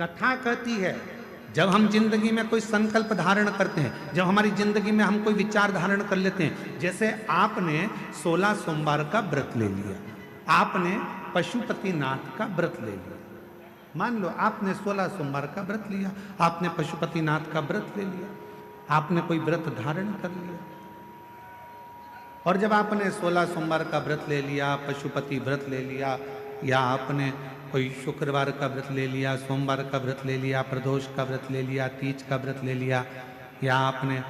कथा कहती है जब हम जिंदगी में कोई संकल्प धारण करते हैं, जब हमारी जिंदगी में हम कोई विचार धारण कर लेते हैं, जैसे आपने 16 सोमवार का व्रत ले लिया, आपने पशुपतिनाथ का व्रत ले लिया, मान लो आपने 16 सोमवार का व्रत लिया, आपने पशुपतिनाथ का व्रत ले लिया, आपने कोई व्रत धारण कर लिया, और जब आपने 16 सोमवार का व्रत ले लिया, पशुपति व्रत ले लिया, या आपने कोई शुक्रवार का व्रत ले लिया, सोमवार का व्रत ले लिया, प्रदोष का व्रत ले लिया, तीज का व्रत ले लिया, या आपने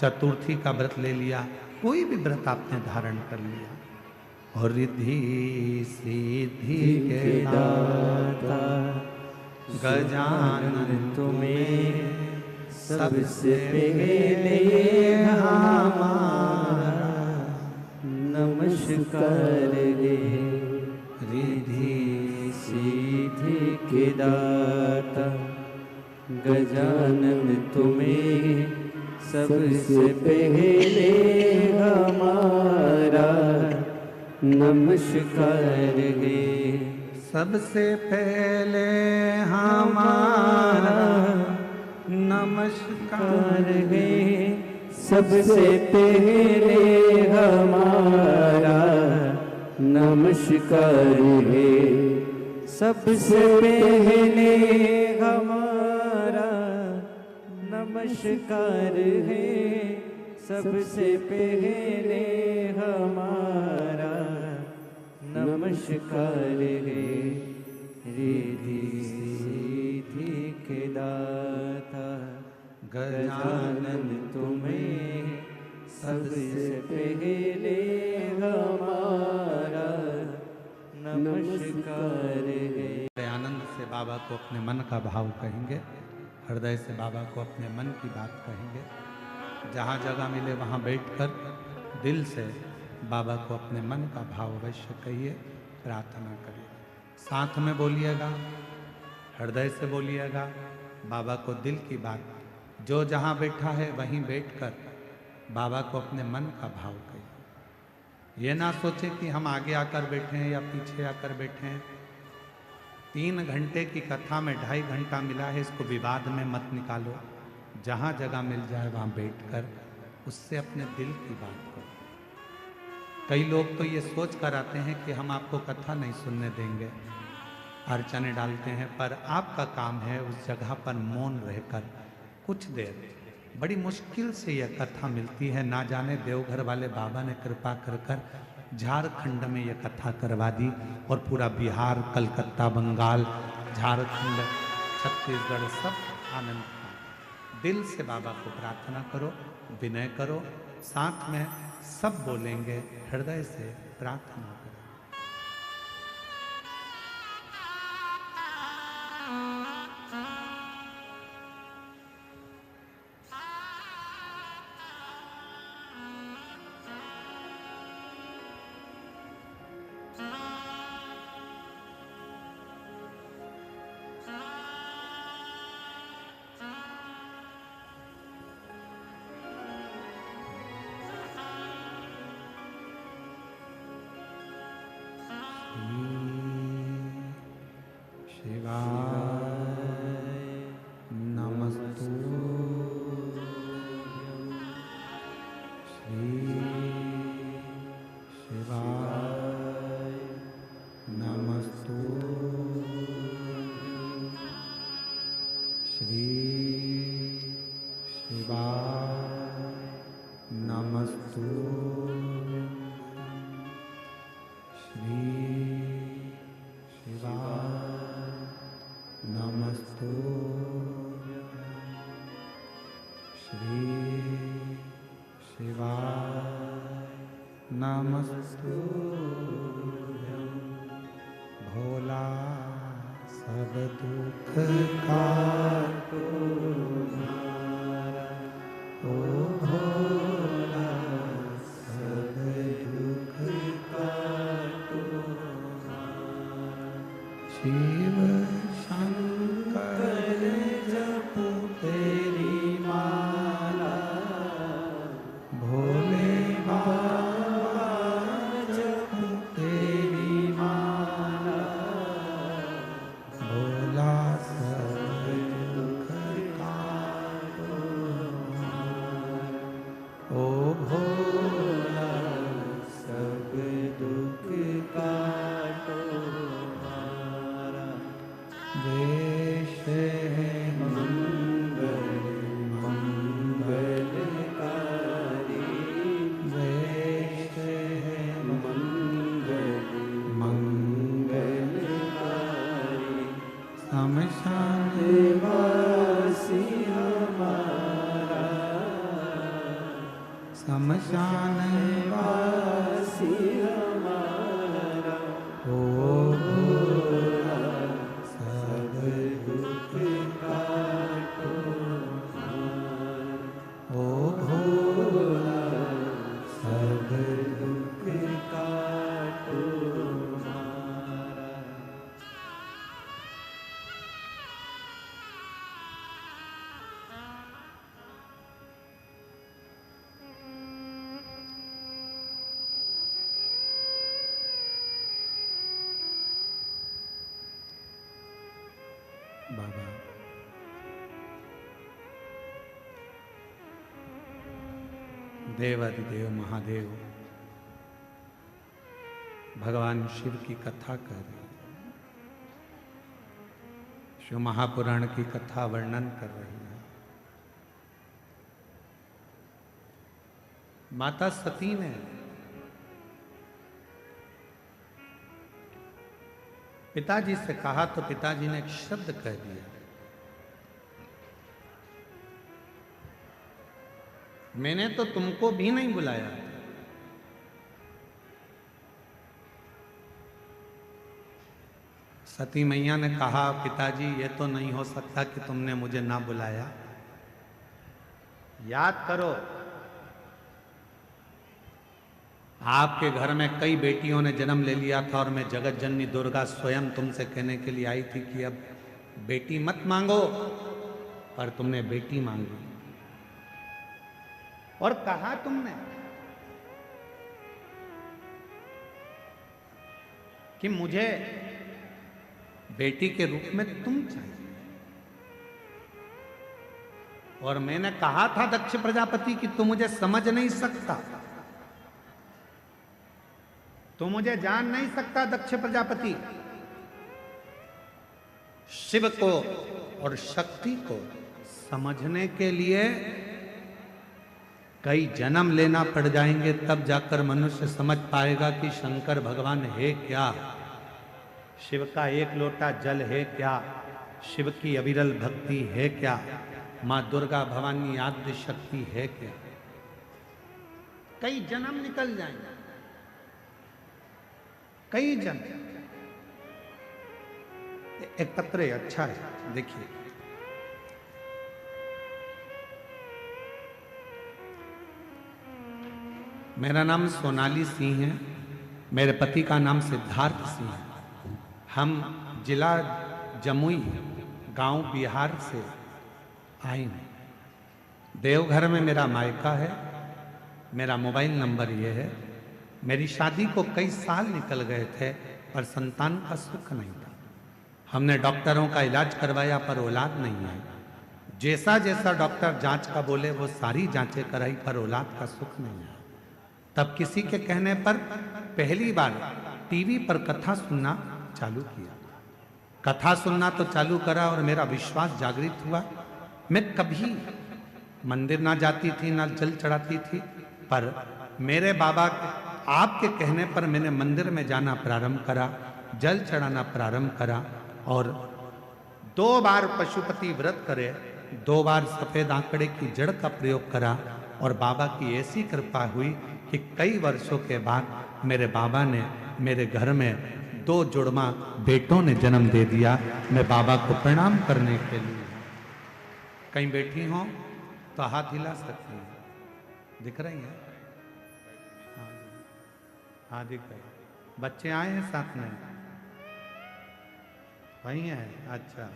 चतुर्थी का व्रत ले लिया, कोई भी व्रत आपने धारण कर लिया, और रिद्धि सिद्धि के दाता गजानन तुम्हें सबसे पहले हमारा नमस्कार गे। रिद्धि सिद्धि के दाता गजानन तुम्हें सबसे पहले हमारा नमस्कार गे। सबसे पहले हमारा नमस्कार गे। सबसे पहले हमारा नमस्कार है। सबसे पहले हमारा नमस्कार है। सबसे पहले हमारा नमस्कार है। रिद्धि सिद्धि के दाता गजानन तुम्हें सबसे पहले हमारा नमस्कार है। आनंद से बाबा को अपने मन का भाव कहेंगे, हृदय से बाबा को अपने मन की बात कहेंगे। जहाँ जगह मिले वहाँ बैठकर दिल से बाबा को अपने मन का भाव अवश्य कहिए, प्रार्थना करिए। साथ में बोलिएगा, हृदय से बोलिएगा, बाबा को दिल की बात, जो जहाँ बैठा है वहीं बैठकर बाबा को अपने मन का भाव कहिए। ये ना सोचे कि हम आगे आकर बैठे हैं या पीछे आकर बैठे हैं। 3 घंटे की कथा में 2.5 घंटा मिला है, इसको विवाद में मत निकालो। जहाँ जगह मिल जाए वहाँ बैठकर उससे अपने दिल की बात करो। कई लोग तो ये सोच कर आते हैं कि हम आपको कथा नहीं सुनने देंगे, अर्चने डालते हैं, पर आपका काम है उस जगह पर मौन रहकर कुछ देर, बड़ी मुश्किल से यह कथा मिलती है। ना जाने देवघर वाले बाबा ने कृपा कर कर झारखंड में यह कथा करवा दी, और पूरा बिहार, कलकत्ता, बंगाल, झारखंड, छत्तीसगढ़ सब आनंद पाए। दिल से बाबा को प्रार्थना करो, विनय करो, साथ में सब बोलेंगे, हृदय से प्रार्थना करो। श्री शिवाय नमस्तुभ्यं। भोला सब दुख काटो हमारा, ओ भोला सब दुख काटो हमारा। शिव शंकर जपो तेरी माला, भोले बाबा जपो तेरी माला, भोला सब दुख काटो हमारा, ओ भोला सब दुख काटो हमारा। वेश है मंगल मंगलकारी, वेश है मंगल मंगलकारी। शमशान वासी हमारा, शमशान वासी हमारा, ओ भोला सब दुख काटो हमारा, ओ भोला सब दुख काटो हमारा। बाबा देवाधिदेव महादेव भगवान शिव की कथा कर रहे हैं, शिव महापुराण की कथा वर्णन कर रही है। माता सती ने पिताजी से कहा तो पिताजी ने एक शब्द कह दिया, मैंने तो तुमको भी नहीं बुलाया। सती मैया ने कहा, पिताजी ये तो नहीं हो सकता कि तुमने मुझे ना बुलाया। याद करो, आपके घर में कई बेटियों ने जन्म ले लिया था और मैं जगत जननी दुर्गा स्वयं तुमसे कहने के लिए आई थी कि अब बेटी मत मांगो, पर तुमने बेटी मांगी। और कहा तुमने कि मुझे बेटी के रूप में तुम चाहिए। और मैंने कहा था दक्ष प्रजापति कि तू मुझे समझ नहीं सकता, तू मुझे जान नहीं सकता दक्ष प्रजापति। शिव को और शक्ति को समझने के लिए कई जन्म लेना पड़ जाएंगे, तब जाकर मनुष्य समझ पाएगा कि शंकर भगवान है क्या, शिव का एक लोटा जल है क्या, शिव की अविरल भक्ति है क्या, मां दुर्गा भवानी आद्य शक्ति है क्या। कई जन्म निकल जाएंगे, कई जन्म एकत्र। अच्छा है, देखिए मेरा नाम सोनाली सिंह है, मेरे पति का नाम सिद्धार्थ सिंह है। हम जिला जमुई गांव बिहार से आए हैं। देवघर में मेरा मायका है, मेरा मोबाइल नंबर ये है। मेरी शादी को कई साल निकल गए थे पर संतान का सुख नहीं था। हमने डॉक्टरों का इलाज करवाया पर औलाद नहीं आई। जैसा जैसा डॉक्टर जांच का बोले वो सारी जांचें कराई पर औलाद का सुख नहीं आया। तब किसी के कहने पर पहली बार टीवी पर कथा सुनना चालू किया। कथा सुनना तो चालू करा और मेरा विश्वास जागृत हुआ। मैं कभी मंदिर ना जाती थी ना जल चढ़ाती थी, पर मेरे बाबा आपके कहने पर मैंने मंदिर में जाना प्रारंभ करा, जल चढ़ाना प्रारंभ करा और 2 बार पशुपति व्रत करे 2 बार सफेद आंकड़े की जड़ का प्रयोग करा और बाबा की ऐसी कृपा हुई कि कई वर्षों के बाद मेरे बाबा ने मेरे घर में 2 जुड़वा बेटों ने जन्म दे दिया। मैं बाबा को प्रणाम करने के लिए कहीं बैठी हो तो हाथ हिला सकती है, दिख रही है? हाँ, हाँ दिख रही। बच्चे आए हैं साथ में? वही है? अच्छा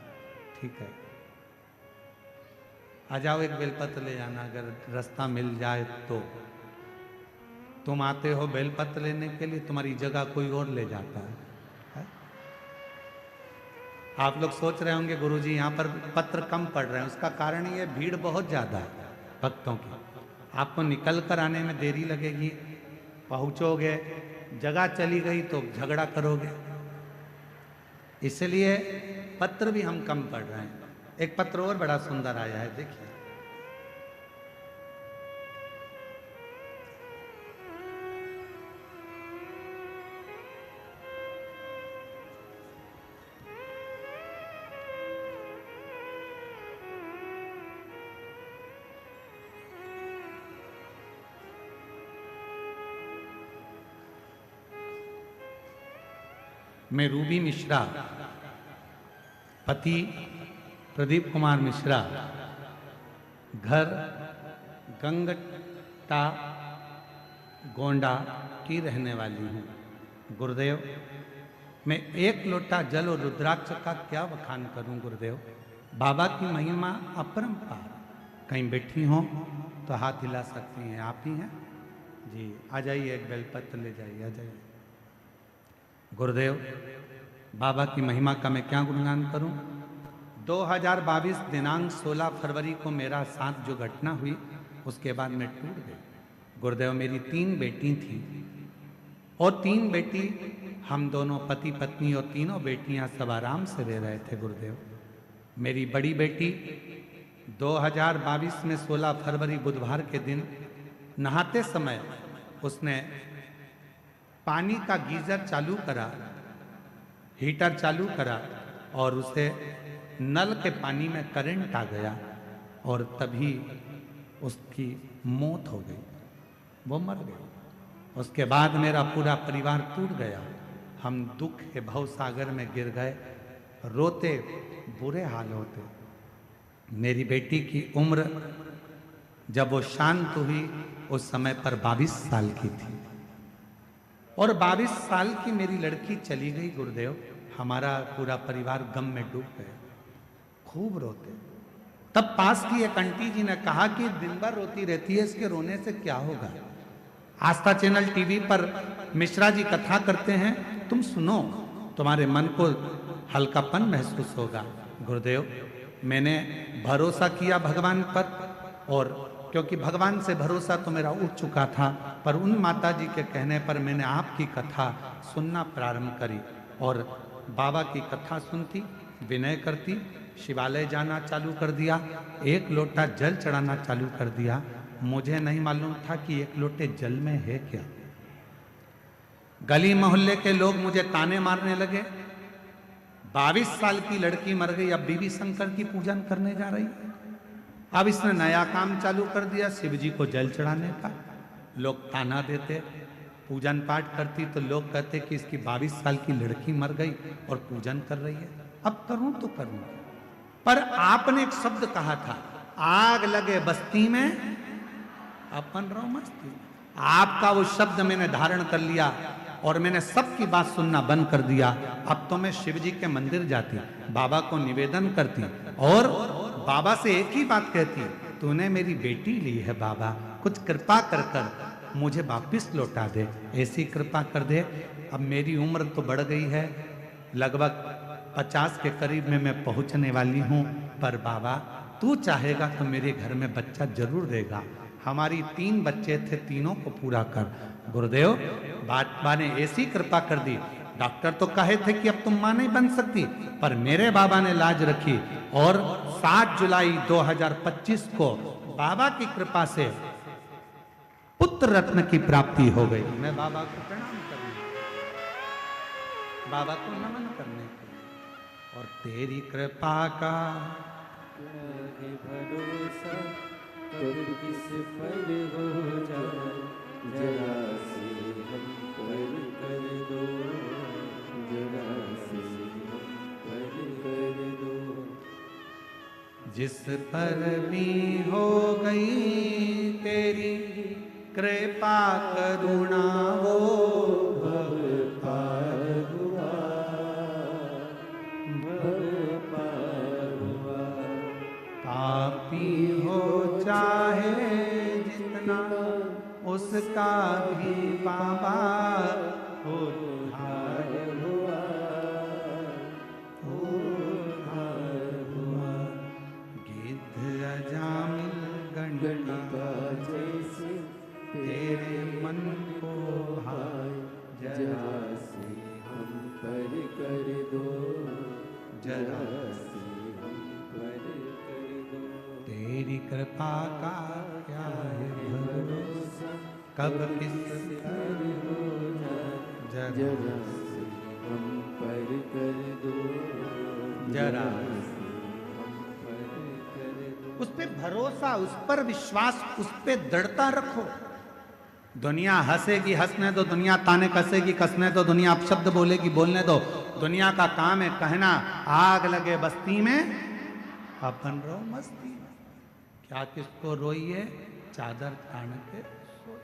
ठीक है, आ जाओ, एक बेलपत्र ले जाना अगर रास्ता मिल जाए तो। तुम आते हो बेलपत्र लेने के लिए, तुम्हारी जगह कोई और ले जाता है। आप लोग सोच रहे होंगे गुरुजी यहाँ पर पत्र कम पड़ रहे हैं, उसका कारण ये भीड़ बहुत ज्यादा है भक्तों की। आपको निकल कर आने में देरी लगेगी, पहुंचोगे, जगह चली गई तो झगड़ा करोगे, इसलिए पत्र भी हम कम पढ़ रहे हैं। एक पत्र और बड़ा सुंदर आया है, देखिए। मैं रूबी मिश्रा, पति प्रदीप कुमार मिश्रा, घर गंगटा गोंडा की रहने वाली हूँ। गुरुदेव, मैं 1 लोटा जल और रुद्राक्ष का क्या बखान करूं गुरुदेव। बाबा की महिमा अपरंपार। कहीं बैठी हो तो हाथ हिला सकती हैं, आप ही हैं जी। आ जाइए, एक बेलपत्र ले जाइए, आ जाइए। गुरुदेव, बाबा की महिमा का मैं क्या गुणगान करूं। 2022 दिनांक 16 फरवरी को मेरा साथ जो घटना हुई उसके बाद मैं टूट गई। गुरुदेव, मेरी 3 बेटी थी और 3 बेटी, हम दोनों पति पत्नी और तीनों बेटियां सब आराम से रह रहे थे गुरुदेव। मेरी बड़ी बेटी 2022 में 16 फरवरी बुधवार के दिन नहाते समय उसने पानी का गीजर चालू करा, हीटर चालू करा और उसे नल के पानी में करंट आ गया और तभी उसकी मौत हो गई, वो मर गई। उसके बाद मेरा पूरा परिवार टूट गया। हम दुख के भव सागर में गिर गए, रोते, बुरे हाल होते। मेरी बेटी की उम्र जब वो शांत हुई उस समय पर 22 साल की थी और 22 साल की मेरी लड़की चली गई गुरुदेव। हमारा पूरा परिवार गम में डूब गया, खूब रोते। तब पास की एक आंटी जी ने कहा कि दिन भर रोती रहती है, इसके रोने से क्या होगा। आस्था चैनल टीवी पर मिश्रा जी कथा करते हैं, तुम सुनो, तुम्हारे मन को हल्कापन महसूस होगा। गुरुदेव, मैंने भरोसा किया भगवान पर, और क्योंकि भगवान से भरोसा तो मेरा उठ चुका था, पर उन माता जी के कहने पर मैंने आपकी कथा सुनना प्रारंभ करी और बाबा की कथा सुनती, विनय करती, शिवालय जाना चालू कर दिया, 1 लोटा जल चढ़ाना चालू कर दिया। मुझे नहीं मालूम था कि 1 लोटे जल में है क्या। गली मोहल्ले के लोग मुझे ताने मारने लगे, 22 साल की लड़की मर गई, अब बीवी शंकर की पूजन करने जा रही है। अब इसने नया काम चालू कर दिया, शिव जी को जल चढ़ाने का। लोग ताना देते, पूजन पाठ करती तो लोग कहते कि इसकी 22 साल की लड़की मर गई और पूजन कर रही है, अब करूं तो करूं। पर आपने एक शब्द कहा था, आग लगे बस्ती में अपन रहो मस्ती। आपका वो शब्द मैंने धारण कर लिया और मैंने सबकी बात सुनना बंद कर दिया। अब तो मैं शिव जी के मंदिर जाती, बाबा को निवेदन करती और बाबा से एक ही बात कहती, तूने मेरी बेटी ली है बाबा, कुछ कृपा कर कर मुझे वापिस लौटा दे, ऐसी कृपा कर दे। अब मेरी उम्र तो बढ़ गई है, लगभग 50 के करीब में मैं पहुंचने वाली हूं, पर बाबा तू चाहेगा तो मेरे घर में बच्चा जरूर देगा। हमारी 3 बच्चे थे, तीनों को पूरा कर। गुरुदेव, बाबा ने ऐसी कृपा कर दी, डॉक्टर तो कहे थे कि अब तुम मां नहीं बन सकती, पर मेरे बाबा ने लाज रखी और 7 जुलाई 2025 को बाबा की कृपा से पुत्र रत्न की प्राप्ति हो गई। मैं बाबा को प्रणाम करने, बाबा को नमन करने के, और तेरी कृपा का है भरोसा कब किस पर हो जाए, जरा से हम पर कर दो, जरा से हम पर कर दो। जिस पर भी हो गई तेरी कृपा करुणा वो भव पार हुआ, भव पार हुआ। पापी हो चाहे जितना उसका भी बाबा उद्धार हुआ, उद्धार हुआ। गिद्ध अजामिल गणिका गणिका जैसे तेरे मन को भाए, जरा से हम पर कर दो, जरा से हम पर कर दो। तेरी कृपा का क्या है भरोसा कब किस पर हो जाए, जरा से हम पर कर दो, जरा से हम पर कर दो। उस पे भरोसा, उस पर विश्वास, उस पे दृढ़ता रखो। दुनिया हंसेगी हंसने दो, दुनिया ताने कसेगी कसने दो, दुनिया अपशब्द बोलेगी बोलने दो। दुनिया का काम है कहना आग लगे बस्ती में अपन रहो मस्ती में। क्या किसको रोइए चादर तान के सोइए,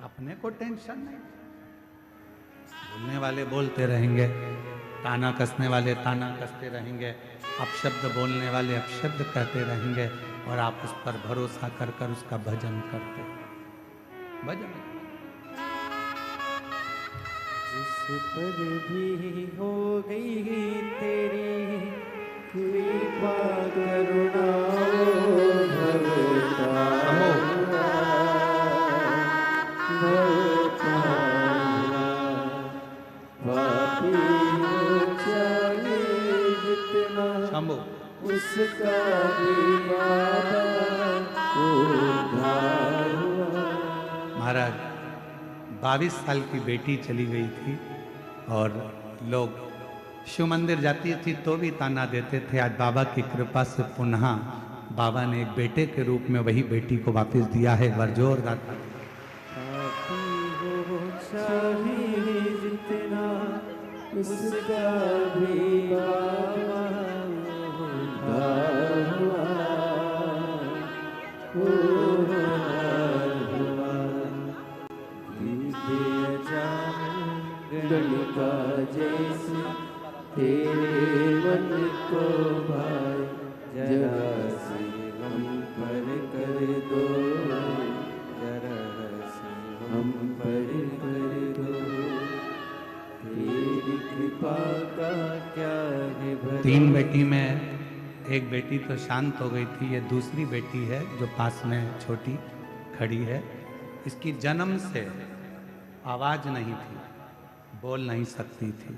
अपने को टेंशन नहीं। बोलने वाले बोलते रहेंगे, ताना कसने वाले ताना कसते रहेंगे, अपशब्द बोलने वाले अपशब्द कहते रहेंगे, और आप उस पर भरोसा कर कर उसका भजन करते भजन। जिस पर भी हो गई तेरी कृपा करुणा भव पार हुआ, भव पार हुआ। पापी हो चाहे जितना शंभु उसका भी बाबा उद्धार हुआ। महाराज 22 साल की बेटी चली गई थी और लोग शिव मंदिर जाती थी तो भी ताना देते थे। आज बाबा की कृपा से पुनः बाबा ने एक बेटे के रूप में वही बेटी को वापस दिया है। एक बार जोरदार पापी हो चाहे जितना उसका भी बाबा उद्धार हुआ, उद्धार हुआ। दिव्य जान गणिका जैसे तेरे मन को भाई, जरा से हम पर कर दो, जरा से हम पर कर दो। तेरी कृपा का क्या है भरोसा। 3 बेटी में एक बेटी तो शांत हो गई थी, ये दूसरी बेटी है जो पास में छोटी खड़ी है। इसकी जन्म से आवाज नहीं थी, बोल नहीं सकती थी।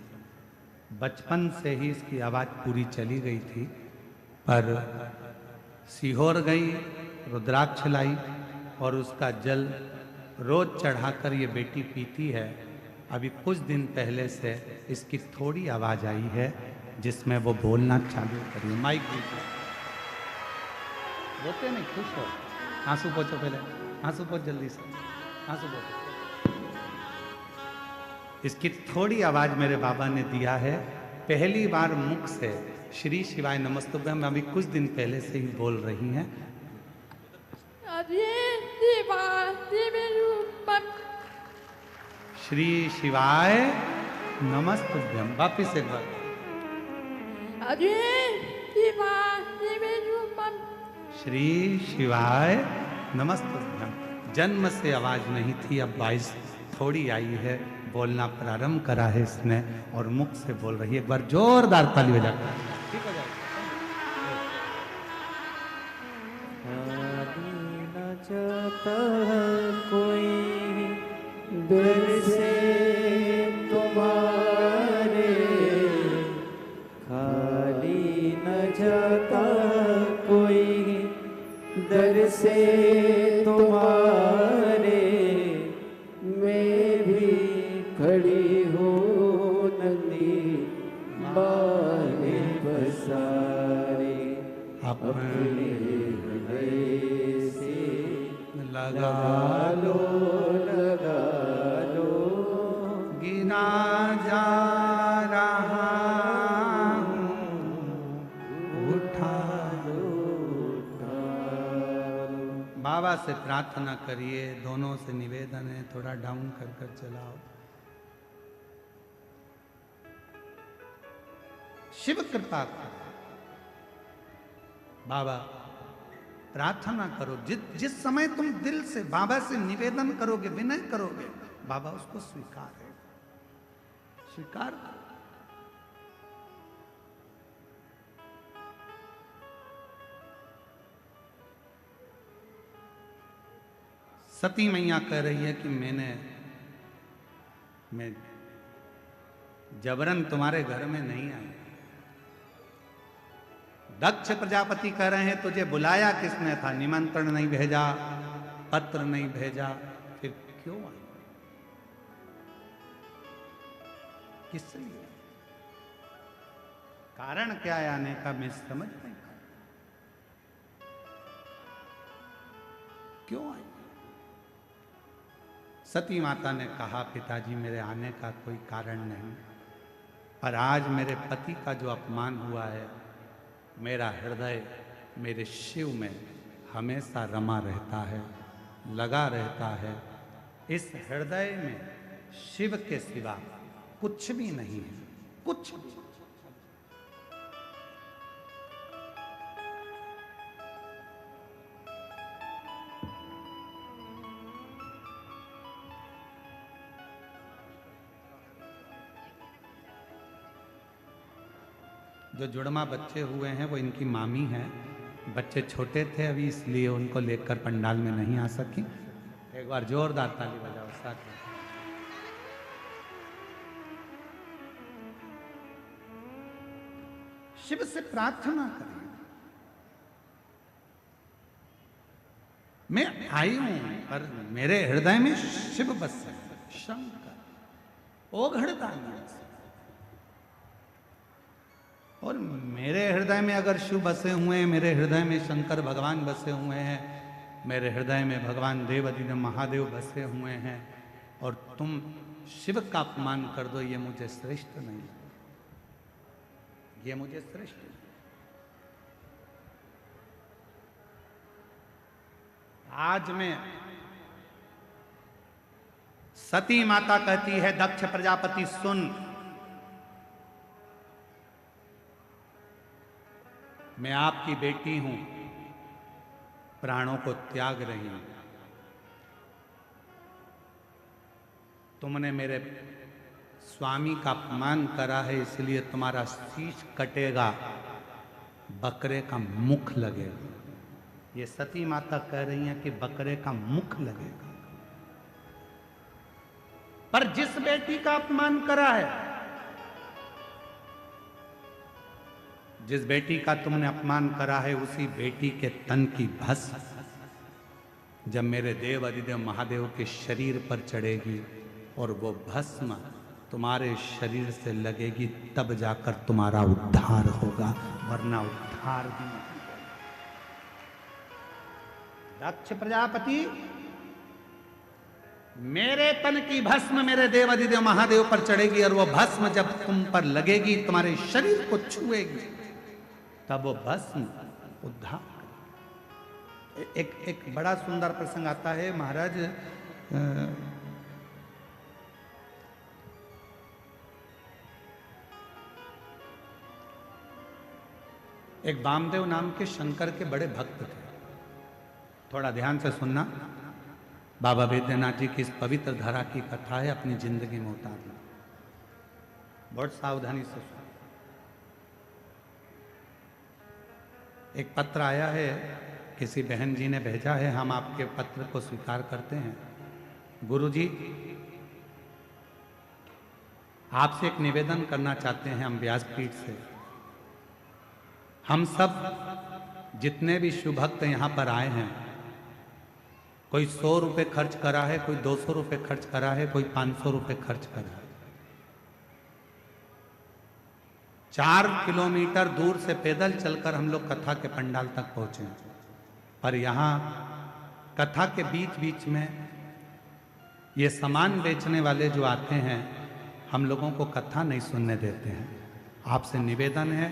बचपन से ही इसकी आवाज पूरी चली गई थी, पर सीहोर गई, रुद्राक्ष लाई और उसका जल रोज चढ़ाकर ये बेटी पीती है। अभी कुछ दिन पहले से इसकी थोड़ी आवाज आई है जिसमें वो बोलना चालू करी। माइक दीजिए। बोलते नहीं, खुश हो। आंसू पोछो, पहले आंसू पोछ जल्दी से, आंसू पोछो। इसकी थोड़ी आवाज मेरे बाबा ने दिया है। पहली बार मुख से श्री शिवाय नमस्तुभ्यम अभी कुछ दिन पहले से ही बोल रही हैं। श्री शिवाय नमस्तुभ्यम। वापिस एक बार। श्री शिवाय नमस्तुभ्यम। जन्म से आवाज नहीं थी, अब 22 थोड़ी आई है, बोलना प्रारंभ करा है इसने और मुख से बोल रही है। एक बार जोरदार ताली बजाकर ठीक हो जाएगा। न चाहता कोई दिल से तुम्हारे, खाली न जाता कोई दर से तुम्हारे। मैं भी खड़ी हूँ नंदी बाने बसारे, अपने हृदय से लगा लो, लगा लो। गिरा जा रहा हूँ, उठा लो। बाबा से प्रार्थना करिए, दोनों से निवेदन है, थोड़ा डाउन कर कर चलाओ। शिव कृपा करो। बाबा प्रार्थना करो, जिस समय तुम दिल से बाबा से निवेदन करोगे, विनय करोगे, बाबा उसको स्वीकार है, स्वीकार करो। सती मैया कह रही है कि मैं जबरन तुम्हारे घर में नहीं आई। दक्ष प्रजापति कह रहे हैं तुझे बुलाया किसने था, निमंत्रण नहीं भेजा, पत्र नहीं भेजा, फिर क्यों आई, किस लिए, कारण क्या है आने का, मैं समझ नहीं पाया, क्यों आई। सती माता ने कहा पिताजी मेरे आने का कोई कारण नहीं, पर आज मेरे पति का जो अपमान हुआ है, मेरा हृदय मेरे शिव में हमेशा रमा रहता है, लगा रहता है। इस हृदय में शिव के सिवा कुछ भी नहीं है, कुछ भी। जो जुड़मा बच्चे हुए हैं वो इनकी मामी हैं, बच्चे छोटे थे अभी इसलिए उनको लेकर पंडाल में नहीं आ सकी। एक बार जोरदार ताली बजाओ साथ में। शिव से प्रार्थना करें, मैं आई हूं पर मेरे हृदय में शिव बस है, शंकर ओघड़दानी। और मेरे हृदय में अगर शिव बसे हुए हैं, मेरे हृदय में शंकर भगवान बसे हुए हैं, मेरे हृदय में भगवान देवाधिदेव महादेव बसे हुए हैं, और तुम शिव का अपमान कर दो, ये मुझे श्रेष्ठ नहीं, ये मुझे श्रेष्ठ नहीं। आज में सती माता कहती है दक्ष प्रजापति सुन, मैं आपकी बेटी हूं, प्राणों को त्याग रही हूं, तुमने मेरे स्वामी का अपमान करा है, इसलिए तुम्हारा शीश कटेगा, बकरे का मुख लगेगा। ये सती माता कह रही हैं कि बकरे का मुख लगेगा। पर जिस बेटी का अपमान करा है, जिस बेटी का तुमने अपमान करा है, उसी बेटी के तन की भस्म जब मेरे देव अधिदेव महादेव के शरीर पर चढ़ेगी और वो भस्म तुम्हारे शरीर से लगेगी, तब जाकर तुम्हारा उद्धार होगा, वरना उद्धार भी नहीं। दक्ष प्रजापति, मेरे तन की भस्म मेरे देव अधिदेव महादेव पर चढ़ेगी और वो भस्म जब तुम पर लगेगी, तुम्हारे शरीर को छुएगी, तब वो भस्म उद्धार। एक बड़ा सुंदर प्रसंग आता है महाराज। एक वामदेव नाम के शंकर के बड़े भक्त थे, थोड़ा ध्यान से सुनना। बाबा बैद्यनाथ जी की इस पवित्र धारा की कथा है, अपनी जिंदगी में उतारना, बहुत सावधानी से सुनो। एक पत्र आया है, किसी बहन जी ने भेजा है, हम आपके पत्र को स्वीकार करते हैं। गुरुजी, आपसे एक निवेदन करना चाहते हैं हम व्यासपीठ से। हम सब जितने भी शिव भक्त यहाँ पर आए हैं, कोई 100 रुपये खर्च करा है, कोई 200 रुपये खर्च करा है, कोई 500 रुपये खर्च करा है। 4 किलोमीटर दूर से पैदल चलकर हम लोग कथा के पंडाल तक पहुंचे, पर यहाँ कथा के बीच बीच में ये सामान बेचने वाले जो आते हैं, हम लोगों को कथा नहीं सुनने देते हैं। आपसे निवेदन है,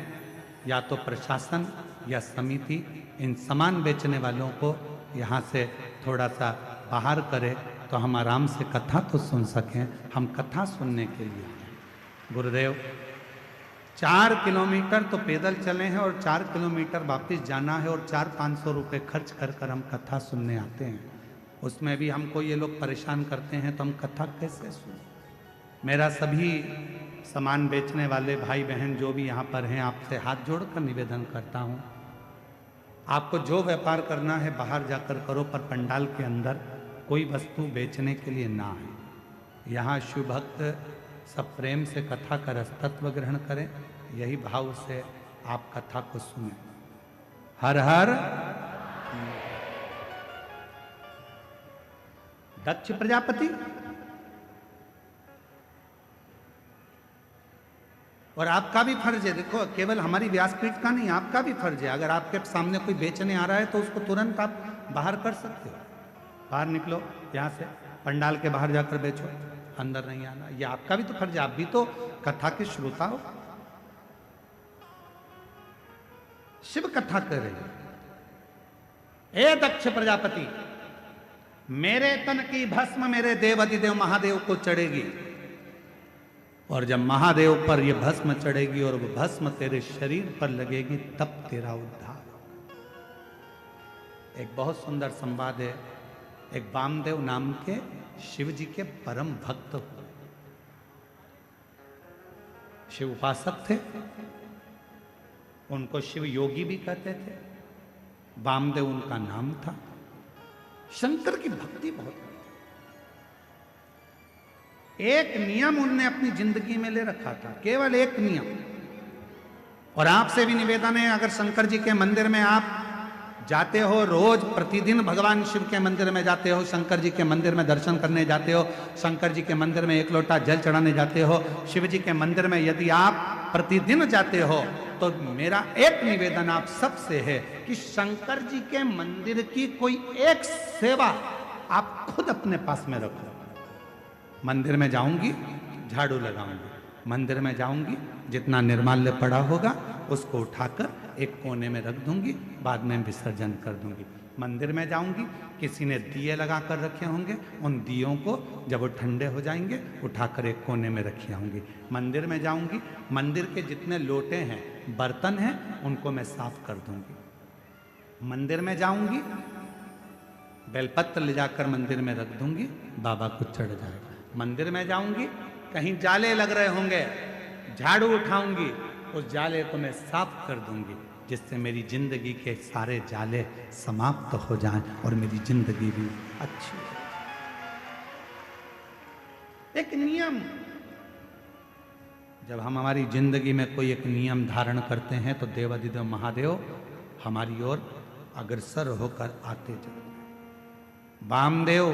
या तो प्रशासन या समिति इन सामान बेचने वालों को यहाँ से थोड़ा सा बाहर करे, तो हम आराम से कथा तो सुन सकें। हम कथा सुनने के लिए आए। गुरुदेव, 4 किलोमीटर तो पैदल चले हैं और 4 किलोमीटर वापस जाना है, और 400-500 रुपये खर्च कर कर हम कथा सुनने आते हैं। उसमें भी हमको ये लोग परेशान करते हैं, तो हम कथा कैसे सुनें? मेरा सभी सामान बेचने वाले भाई बहन जो भी यहाँ पर हैं, आपसे हाथ जोड़कर निवेदन करता हूँ, आपको जो व्यापार करना है बाहर जाकर करो, पर पंडाल के अंदर कोई वस्तु बेचने के लिए ना है। यहाँ शिव भक्त सब प्रेम से कथा का रसतत्व ग्रहण करें, यही भाव से आप कथा को सुने। हर हर दक्ष प्रजापति। और आपका भी फर्ज है, देखो केवल हमारी व्यासपीठ का नहीं, आपका भी फर्ज है। अगर आपके सामने कोई बेचने आ रहा है तो उसको तुरंत आप बाहर कर सकते हो। बाहर निकलो यहाँ से, पंडाल के बाहर जाकर बेचो, अंदर नहीं आना। ये आपका भी तो फर्ज है, आप भी तो कथा के श्रोता हो। शिव कथा कर रहे हैं। ए दक्ष प्रजापति, मेरे तन की भस्म मेरे देव अधिदेव महादेव को चढ़ेगी, और जब महादेव पर यह भस्म चढ़ेगी और वो भस्म तेरे शरीर पर लगेगी, तब तेरा उद्धार होगा। एक बहुत सुंदर संवाद है। एक वामदेव नाम के शिव जी के परम भक्त हुए। शिव उपासक थे, उनको शिव योगी भी कहते थे। वामदेव उनका नाम था। शंकर की भक्ति बहुत थी। एक नियम उनने अपनी जिंदगी में ले रखा था, केवल एक नियम। और आपसे भी निवेदन है, अगर शंकर जी के मंदिर में आप जाते हो, रोज प्रतिदिन भगवान शिव के मंदिर में जाते हो, शंकर जी के मंदिर में दर्शन करने जाते हो, शंकर जी के मंदिर में 1 लोटा जल चढ़ाने जाते हो, शिव जी के मंदिर में यदि आप प्रतिदिन जाते हो, तो मेरा एक निवेदन आप सबसे है कि शंकर जी के मंदिर की कोई एक सेवा आप खुद अपने पास में रखो। मंदिर में जाऊंगी, झाड़ू लगाऊंगी। मंदिर में जाऊंगी, जितना निर्माल्य पड़ा होगा उसको उठाकर एक कोने में रख दूंगी, बाद में विसर्जन कर दूंगी। मंदिर में जाऊंगी, किसी ने दिए लगा कर रखे होंगे, उन दियों को जब वो ठंडे हो जाएंगे उठाकर एक कोने में रखी आऊंगी। मंदिर में जाऊंगी, मंदिर के जितने लोटे हैं, बर्तन हैं, उनको मैं साफ कर दूंगी। मंदिर में जाऊंगी, बेलपत्र ले जाकर मंदिर में रख दूंगी, बाबा को चढ़ जाएगा। मंदिर में जाऊंगी, कहीं जाले लग रहे होंगे, झाड़ू उठाऊंगी, उस जाले को मैं साफ कर दूंगी, जिससे मेरी जिंदगी के सारे जाले समाप्त हो जाएं और मेरी जिंदगी भी अच्छी हो। एक नियम, जब हम हमारी जिंदगी में कोई एक नियम धारण करते हैं, तो देवाधिदेव महादेव हमारी ओर अग्रसर होकर आते जाते हैं। वामदेव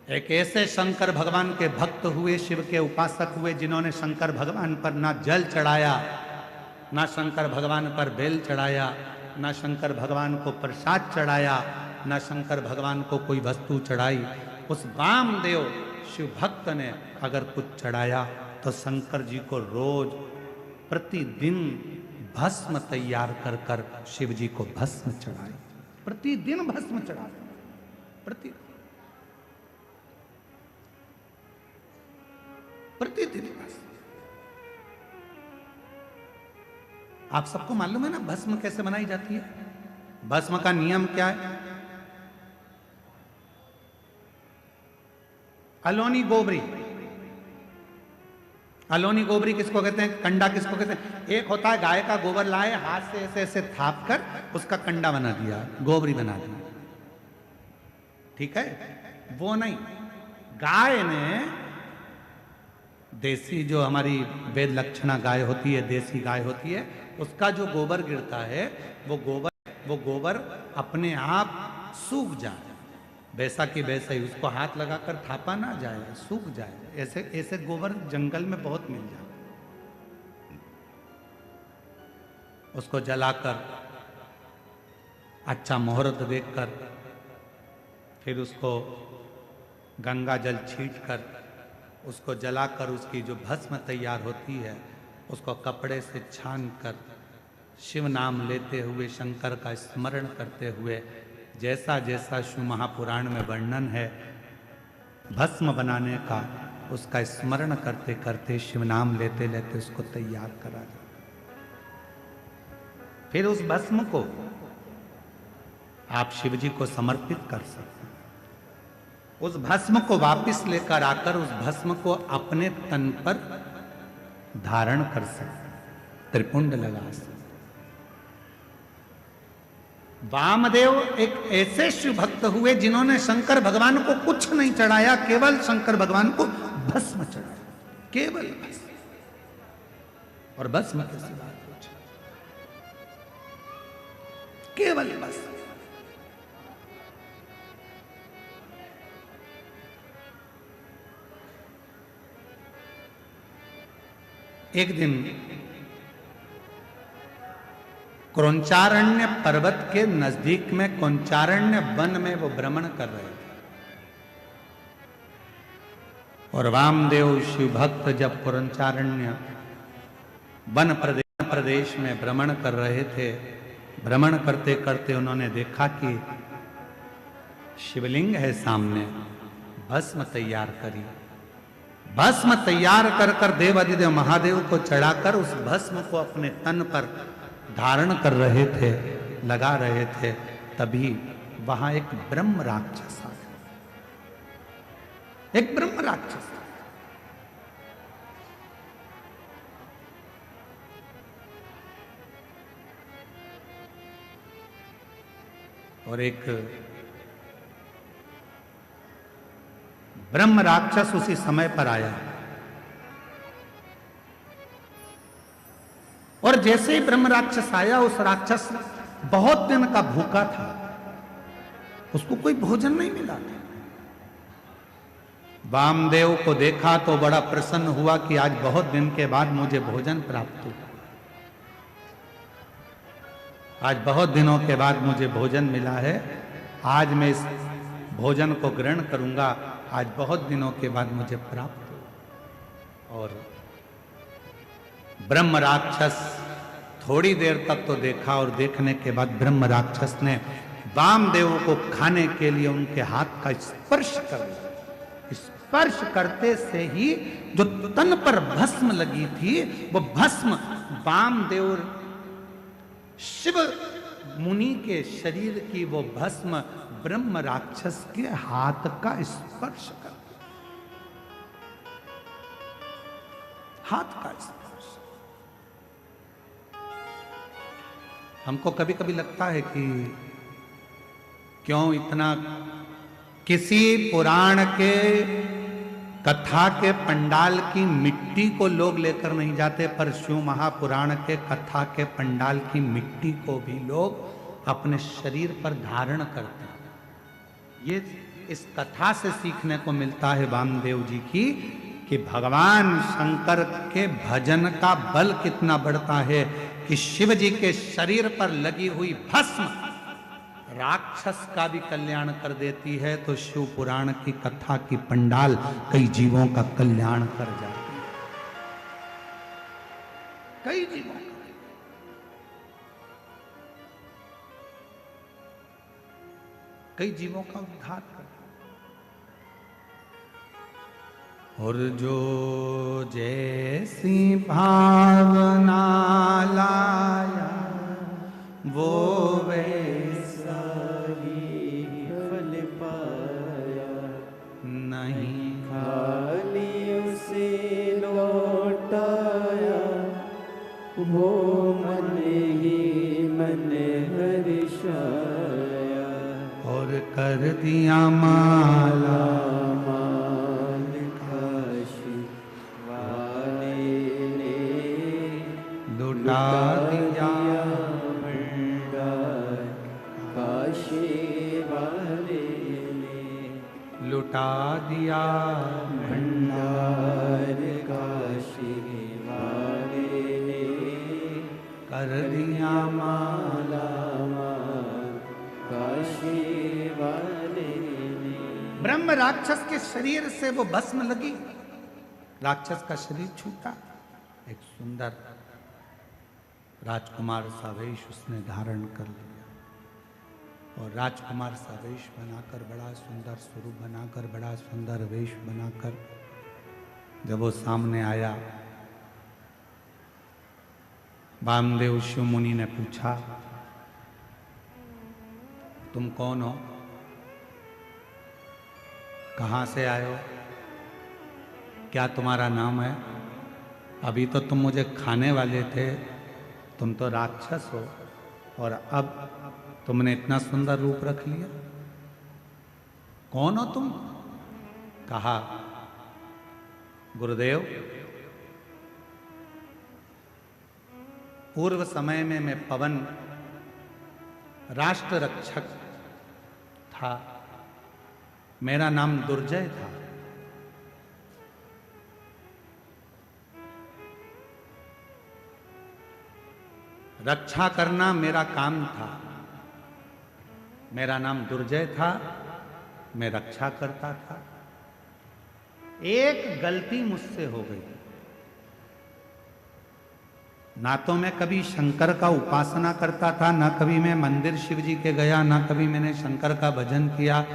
एक ऐसे शंकर भगवान के भक्त हुए, शिव के उपासक हुए, जिन्होंने शंकर भगवान पर ना जल चढ़ाया, ना शंकर भगवान पर बेल चढ़ाया, ना शंकर भगवान को प्रसाद चढ़ाया, ना शंकर भगवान को कोई वस्तु चढ़ाई। उस वामदेव शिव भक्त ने अगर कुछ चढ़ाया, तो शंकर जी को रोज प्रतिदिन भस्म तैयार कर कर शिव जी को भस्म चढ़ाई। प्रतिदिन भस्म चढ़ाई, प्रतिदिन प्रतिदिन। आप सबको मालूम है ना भस्म कैसे बनाई जाती है? भस्म का नियम क्या है? अलोनी गोबरी। अलोनी गोबरी किसको कहते हैं? कंडा किसको कहते हैं? एक होता है गाय का गोबर लाए, हाथ से ऐसे ऐसे थाप कर उसका कंडा बना दिया, गोबरी बना दी, ठीक है? वो नहीं, गाय ने देसी जो हमारी वेद लक्षणा गाय होती है, देसी गाय होती है, उसका जो गोबर गिरता है, वो गोबर अपने आप सूख जाए, वैसा कि वैसा ही, उसको हाथ लगाकर थापा ना जाए, सूख जाए। ऐसे ऐसे गोबर जंगल में बहुत मिल जाए। उसको जलाकर अच्छा मुहूर्त देखकर फिर उसको गंगा जल छींटकर उसको जलाकर उसकी जो भस्म तैयार होती है उसको कपड़े से छानकर शिव नाम लेते हुए शंकर का स्मरण करते हुए जैसा जैसा शिव महापुराण में वर्णन है भस्म बनाने का उसका स्मरण करते करते शिव नाम लेते लेते उसको तैयार करा जाता। फिर उस भस्म को आप शिव जी को समर्पित कर सकते हैं। उस भस्म को वापस लेकर आकर उस भस्म को अपने तन पर धारण कर सकते, त्रिपुंड लगा सकते। वामदेव एक ऐसे शिव भक्त हुए जिन्होंने शंकर भगवान को कुछ नहीं चढ़ाया, केवल शंकर भगवान को भस्म चढ़ाया, केवल भस्म। और भस्म के सिवा कुछ, केवल भस्म। एक दिन क्रौंचारण्य पर्वत के नजदीक में क्रौंचारण्य वन में वो भ्रमण कर रहे थे और वामदेव शिव भक्त जब क्रौंचारण्य वन प्रदेश में भ्रमण कर रहे थे, भ्रमण करते करते उन्होंने देखा कि शिवलिंग है सामने, भस्म तैयार करी। भस्म तैयार कर कर देवाधिदेव महादेव को चढ़ाकर उस भस्म को अपने तन पर धारण कर रहे थे, लगा रहे थे। तभी वहां एक ब्रह्म राक्षस आ गया, एक ब्रह्म राक्षस। और एक ब्रह्म राक्षस उसी समय पर आया और जैसे ही ब्रह्म राक्षस आया, उस राक्षस बहुत दिन का भूखा था, उसको कोई भोजन नहीं मिला था। वामदेव को देखा तो बड़ा प्रसन्न हुआ कि आज बहुत दिन के बाद मुझे भोजन प्राप्त हुआ, आज बहुत दिनों के बाद मुझे भोजन मिला है, आज मैं इस भोजन को ग्रहण करूंगा, आज बहुत दिनों के बाद मुझे प्राप्त हुआ। और ब्रह्म राक्षस थोड़ी देर तक तो देखा और देखने के बाद ब्रह्म राक्षस ने वामदेव को खाने के लिए उनके हाथ का स्पर्श कर दिया। स्पर्श करते से ही जो तन पर भस्म लगी थी, वो भस्म वामदेव शिव मुनि के शरीर की वो भस्म ब्रह्म राक्षस के हाथ का स्पर्श कर, हाथ का स्पर्श। हमको कभी कभी लगता है कि क्यों इतना किसी पुराण के कथा के पंडाल की मिट्टी को लोग लेकर नहीं जाते, पर शिव महापुराण के कथा के पंडाल की मिट्टी को भी लोग अपने शरीर पर धारण करते हैं। ये इस कथा से सीखने को मिलता है वामदेव जी की कि भगवान शंकर के भजन का बल कितना बढ़ता है कि शिव जी के शरीर पर लगी हुई भस्म राक्षस का भी कल्याण कर देती है, तो शिव पुराण की कथा की पंडाल कई जीवों का कल्याण कर जाती है, कई जीवों का। कई जीवों का उद्धार कर। और जो जैसी भावना लाया वो वैसा ही फल पाया, नहीं खाली उसे लौटाया, वो मन ही मन हर्षाया। और कर दिया माला माल काशी वाले ने लुटा दिया भंडार, काशी वाले ने लुटा दिया भंडार, काशी वाले ने कर दिया माला काशी वाले ने। ब्रह्म राक्षस के शरीर से वो भस्म लगी, राक्षस का शरीर छूटा, एक सुंदर राजकुमार सा वेश उसने धारण कर लिया और राजकुमार सा वेश बनाकर, बड़ा सुंदर स्वरूप बनाकर, बड़ा सुंदर वेश बनाकर जब वो सामने आया, वामदेव शिव मुनि ने पूछा, तुम कौन हो, कहाँ से आए हो, क्या तुम्हारा नाम है? अभी तो तुम मुझे खाने वाले थे, तुम तो राक्षस हो और अब तुमने इतना सुंदर रूप रख लिया, कौन हो तुम? कहा, गुरुदेव, पूर्व समय में मैं पवन राष्ट्र रक्षक था, मेरा नाम दुर्जय था। रक्षा करना मेरा काम था, मेरा नाम दुर्जय था, मैं रक्षा करता था। एक गलती मुझसे हो गई, ना तो मैं कभी शंकर का उपासना करता था, ना कभी मैं मंदिर शिव जी के गया, ना कभी मैंने शंकर का भजन किया,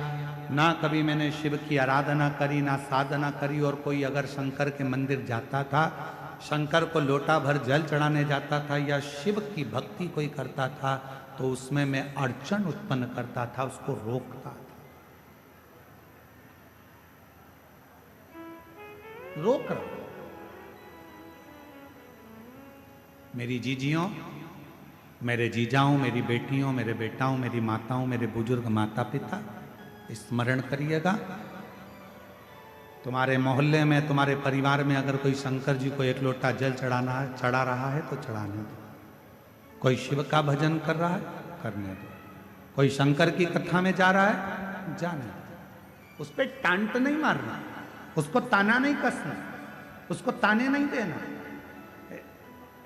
ना कभी मैंने शिव की आराधना करी, ना साधना करी। और कोई अगर शंकर के मंदिर जाता था, शंकर को लोटा भर जल चढ़ाने जाता था या शिव की भक्ति कोई करता था, तो उसमें मैं अड़चन उत्पन्न करता था, उसको रोकता था। रोक रहा हूं। मेरी जीजियों, मेरे जीजाओं, मेरी बेटियों, मेरे बेटाओं, मेरी माताओं, मेरे बुजुर्ग माता पिता, स्मरण करिएगा, तुम्हारे मोहल्ले में, तुम्हारे परिवार में अगर कोई शंकर जी को एक लोटा जल चढ़ा रहा है तो चढ़ाने दो। कोई शिव का भजन कर रहा है, करने दो। कोई शंकर की कथा में जा रहा है, जाने दो। उस पर टांट नहीं मारना, उसको ताना नहीं कसना, उसको ताने नहीं देना।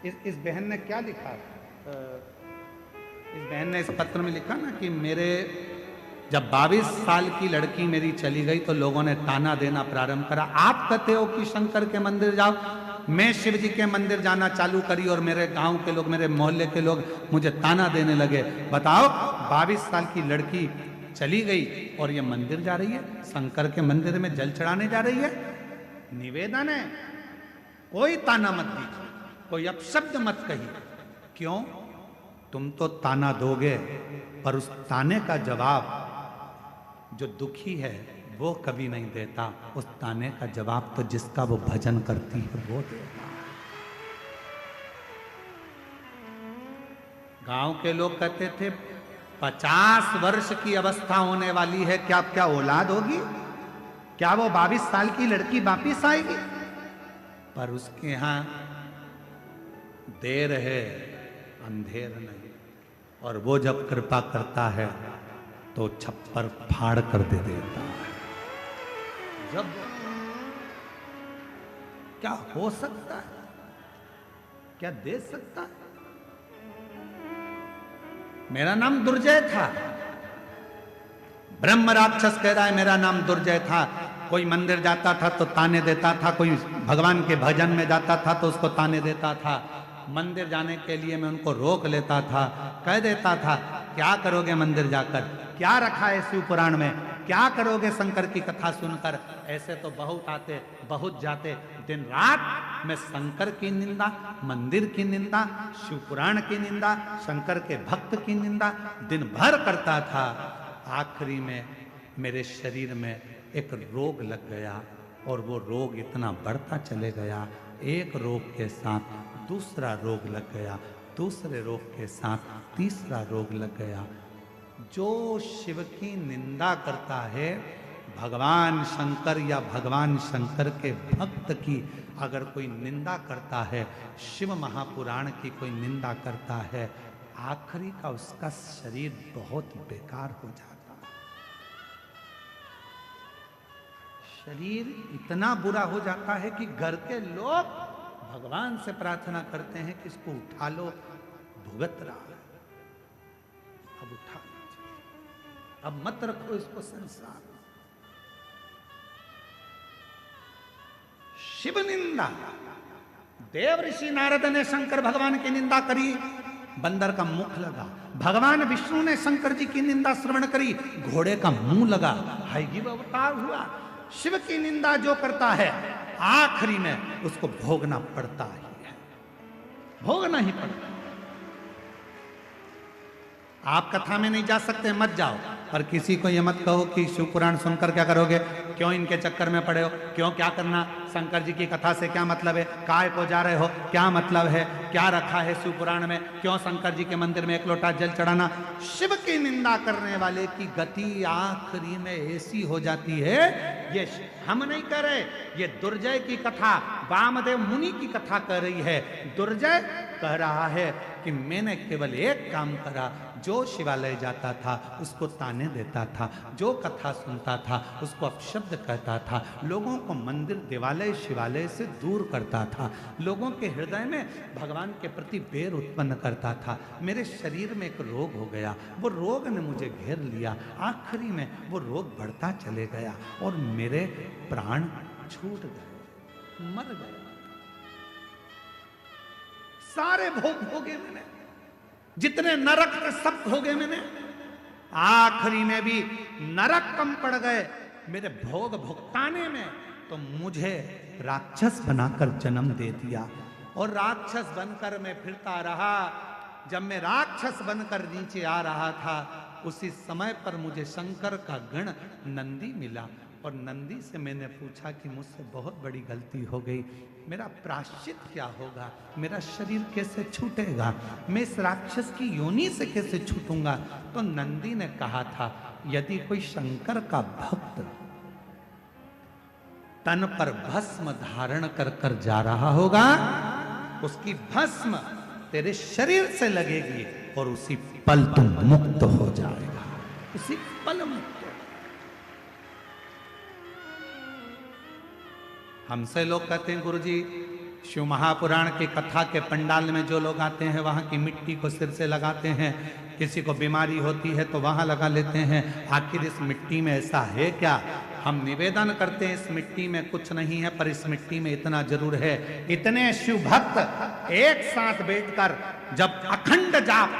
इस बहन ने क्या लिखा, इस बहन ने इस पत्र में लिखा ना कि मेरे जब 22 साल की लड़की मेरी चली गई तो लोगों ने ताना देना प्रारंभ करा। आप कहते हो कि शंकर के मंदिर जाओ, मैं शिव जी के मंदिर जाना चालू करी और मेरे गांव के लोग, मेरे मोहल्ले के लोग मुझे ताना देने लगे। बताओ, 22 साल की लड़की चली गई और ये मंदिर जा रही है, शंकर के मंदिर में जल चढ़ाने जा रही है। निवेदन है, कोई ताना मत दीजिए, कोई अपशब्द मत कहिए। क्यों? तुम तो ताना दोगे, पर उस ताने का जवाब जो दुखी है वो कभी नहीं देता। उस ताने का जवाब तो जिसका वो भजन करती है वो देता। गांव के लोग कहते थे 50 वर्ष की अवस्था होने वाली है, क्या औलाद होगी? क्या वो 22 साल की लड़की वापिस आएगी? पर उसके यहां देर है, अंधेर नहीं। और वो जब कृपा करता है तो छप्पर फाड़ कर दे देता है। जब क्या हो सकता है, क्या दे सकता है? मेरा नाम दुर्जय था, ब्रह्म राक्षस कह रहा है मेरा नाम दुर्जय था। कोई मंदिर जाता था तो ताने देता था, कोई भगवान के भजन में जाता था तो उसको ताने देता था। मंदिर जाने के लिए मैं उनको रोक लेता था, कह देता था क्या करोगे मंदिर जाकर, क्या रखा है शिव पुराण में, क्या करोगे शंकर की कथा सुनकर। ऐसे तो बहुत आते बहुत जाते, दिन रात मैं शंकर की निंदा, मंदिर की निंदा, शिव पुराण की निंदा, शंकर के भक्त की निंदा दिन भर करता था। आखिरी में मेरे शरीर में एक रोग लग गया और वो रोग इतना बढ़ता चले गया, एक रोग के साथ दूसरा रोग लग गया, दूसरे रोग के साथ तीसरा रोग लग गया। जो शिव की निंदा करता है, भगवान शंकर या भगवान शंकर के भक्त की अगर कोई निंदा करता है, शिव महापुराण की कोई निंदा करता है, आखिरी का उसका शरीर बहुत बेकार हो जाता है। शरीर इतना बुरा हो जाता है कि घर के लोग भगवान से प्रार्थना करते हैं कि इसको उठा लो, भुगत रहा है, अब उठा लीजिए, अब मत रखो इसको संसार। शिव निंदा, देव ऋषि नारद ने शंकर भगवान की निंदा करी, बंदर का मुख लगा। भगवान विष्णु ने शंकर जी की निंदा श्रवण करी, घोड़े का मुंह लगा, हयग्रीव अवतार हुआ। शिव की निंदा जो करता है आखिरी में उसको भोगना पड़ता ही है, भोगना ही पड़ता है। आप कथा में नहीं जा सकते, मत जाओ, पर किसी को ये मत कहो कि शिव पुराण सुनकर क्या करोगे, क्यों इनके चक्कर में पड़े हो, क्यों क्या करना, शंकर जी की कथा से क्या मतलब है, काय को जा रहे हो, क्या मतलब है, क्या रखा है शिव पुराण में, क्यों शंकर जी के मंदिर में एक लोटा जल चढ़ाना। शिव की निंदा करने वाले की गति आखिरी में ऐसी हो जाती है, ये हम नहीं कह रहे, ये दुर्जय की कथा, वामदेव मुनि की कथा कह रही है। दुर्जय कह रहा है कि मैंने केवल एक काम करा, जो शिवालय जाता था उसको ताने देता था, जो कथा सुनता था उसको अपशब्द कहता था, लोगों को मंदिर देवालय शिवालय से दूर करता था, लोगों के हृदय में भगवान के प्रति बैर उत्पन्न करता था। मेरे शरीर में एक रोग हो गया, वो रोग ने मुझे घेर लिया, आखिरी में वो रोग बढ़ता चले गया और मेरे प्राण छूट गए, मर गए। सारे भोग भोगे मैंने, जितने नरक के सब भोगे मैंने, आखिरी में भी नरक कम पड़ गए मेरे भोग भुगताने में, तो मुझे राक्षस बनाकर जन्म दे दिया और राक्षस बनकर मैं फिरता रहा। जब मैं राक्षस बनकर नीचे आ रहा था, उसी समय पर मुझे शंकर का गण नंदी मिला और नंदी से मैंने पूछा कि मुझसे बहुत बड़ी गलती हो गई, मेरा प्रायश्चित क्या होगा, मेरा शरीर कैसे छूटेगा, मैं इस राक्षस की योनि से कैसे छूटूंगा। तो नंदी ने कहा था, यदि कोई शंकर का भक्त तन पर भस्म धारण कर कर जा रहा होगा, उसकी भस्म तेरे शरीर से लगेगी और उसी पल तुम मुक्त हो जाएगा, उसी पल मुक्त। हमसे लोग कहते हैं गुरुजी, शिव महापुराण की कथा के पंडाल में जो लोग आते हैं वहां की मिट्टी को सिर से लगाते हैं, किसी को बीमारी होती है तो वहां लगा लेते हैं, आखिर इस मिट्टी में ऐसा है क्या। हम निवेदन करते हैं इस मिट्टी में कुछ नहीं है, पर इस मिट्टी में इतना जरूर है। इतने शिव भक्त एक साथ बैठकर जब अखंड जाप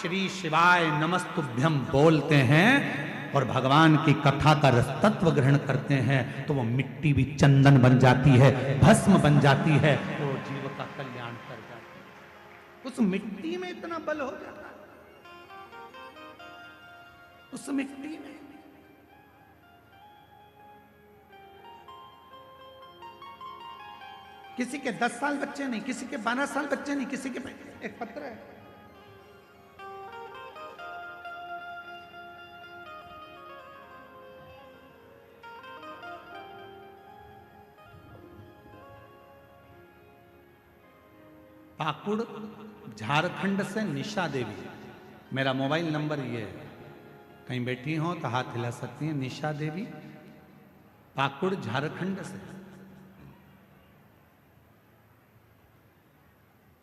श्री शिवाय नमस्तुभ्यं बोलते हैं और भगवान की कथा का रसतत्व ग्रहण करते हैं, तो वो मिट्टी भी चंदन बन जाती है, भस्म बन जाती है, वो जीव का कल्याण कर जाती है। उस मिट्टी में इतना बल हो जाता है, उस मिट्टी में। किसी के 10 साल बच्चे नहीं, किसी के 12 साल बच्चे नहीं, किसी के एक पत्र है, पाकुड़ झारखंड से निशा देवी, मेरा मोबाइल नंबर ये है, कहीं बैठी हो तो हाथ हिला सकती हैं। निशा देवी पाकुड़ झारखंड से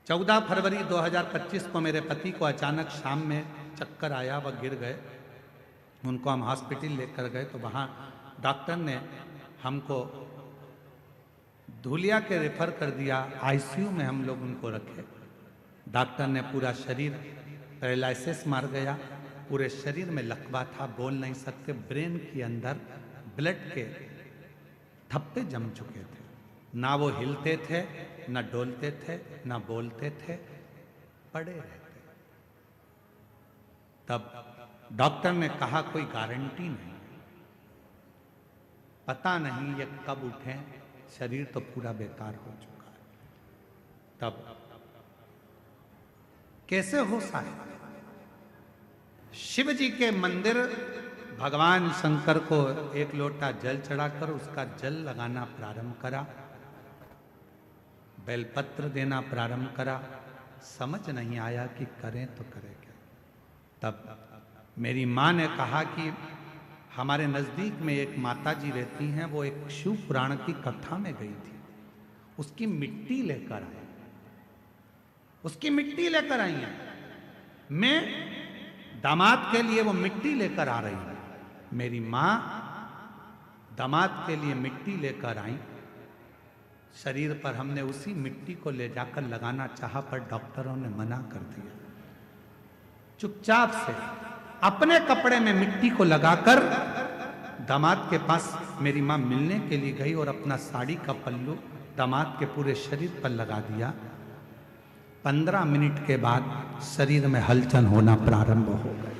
14 फरवरी 2025 को मेरे पति को अचानक शाम में चक्कर आया, वह गिर गए, उनको हम हॉस्पिटल लेकर गए तो वहाँ डॉक्टर ने हमको धुलिया के रेफर कर दिया, आईसीयू में हम लोग उनको रखे। डॉक्टर ने पूरा शरीर पैरालिसिस मार गया, पूरे शरीर में लकवा था, बोल नहीं सकते, ब्रेन के अंदर ब्लड के थप्पे जम चुके थे, ना वो हिलते थे, ना डोलते थे, ना बोलते थे, पड़े रहते। तब डॉक्टर ने कहा कोई गारंटी नहीं, पता नहीं ये कब उठे, शरीर तो पूरा बेकार हो चुका है। तब कैसे हो साहब, शिव जी के मंदिर भगवान शंकर को एक लोटा जल चढ़ाकर उसका जल लगाना प्रारंभ करा, बेलपत्र देना प्रारंभ करा, समझ नहीं आया कि करें तो करें क्या। तब मेरी माँ ने कहा कि हमारे नज़दीक में एक माता जी रहती हैं, वो एक शिव पुराण की कथा में गई थी, उसकी मिट्टी लेकर आए, उसकी मिट्टी लेकर आई हैं। मैं दामाद के लिए वो मिट्टी लेकर आ रही हूं। मेरी मां दामाद के लिए मिट्टी लेकर आई। शरीर पर हमने उसी मिट्टी को ले जाकर लगाना चाहा, पर डॉक्टरों ने मना कर दिया। चुपचाप से अपने कपड़े में मिट्टी को लगाकर दामाद के पास मेरी मां मिलने के लिए गई और अपना साड़ी का पल्लू दामाद के पूरे शरीर पर लगा दिया। 15 मिनट के बाद शरीर में हलचल होना प्रारंभ हो गई।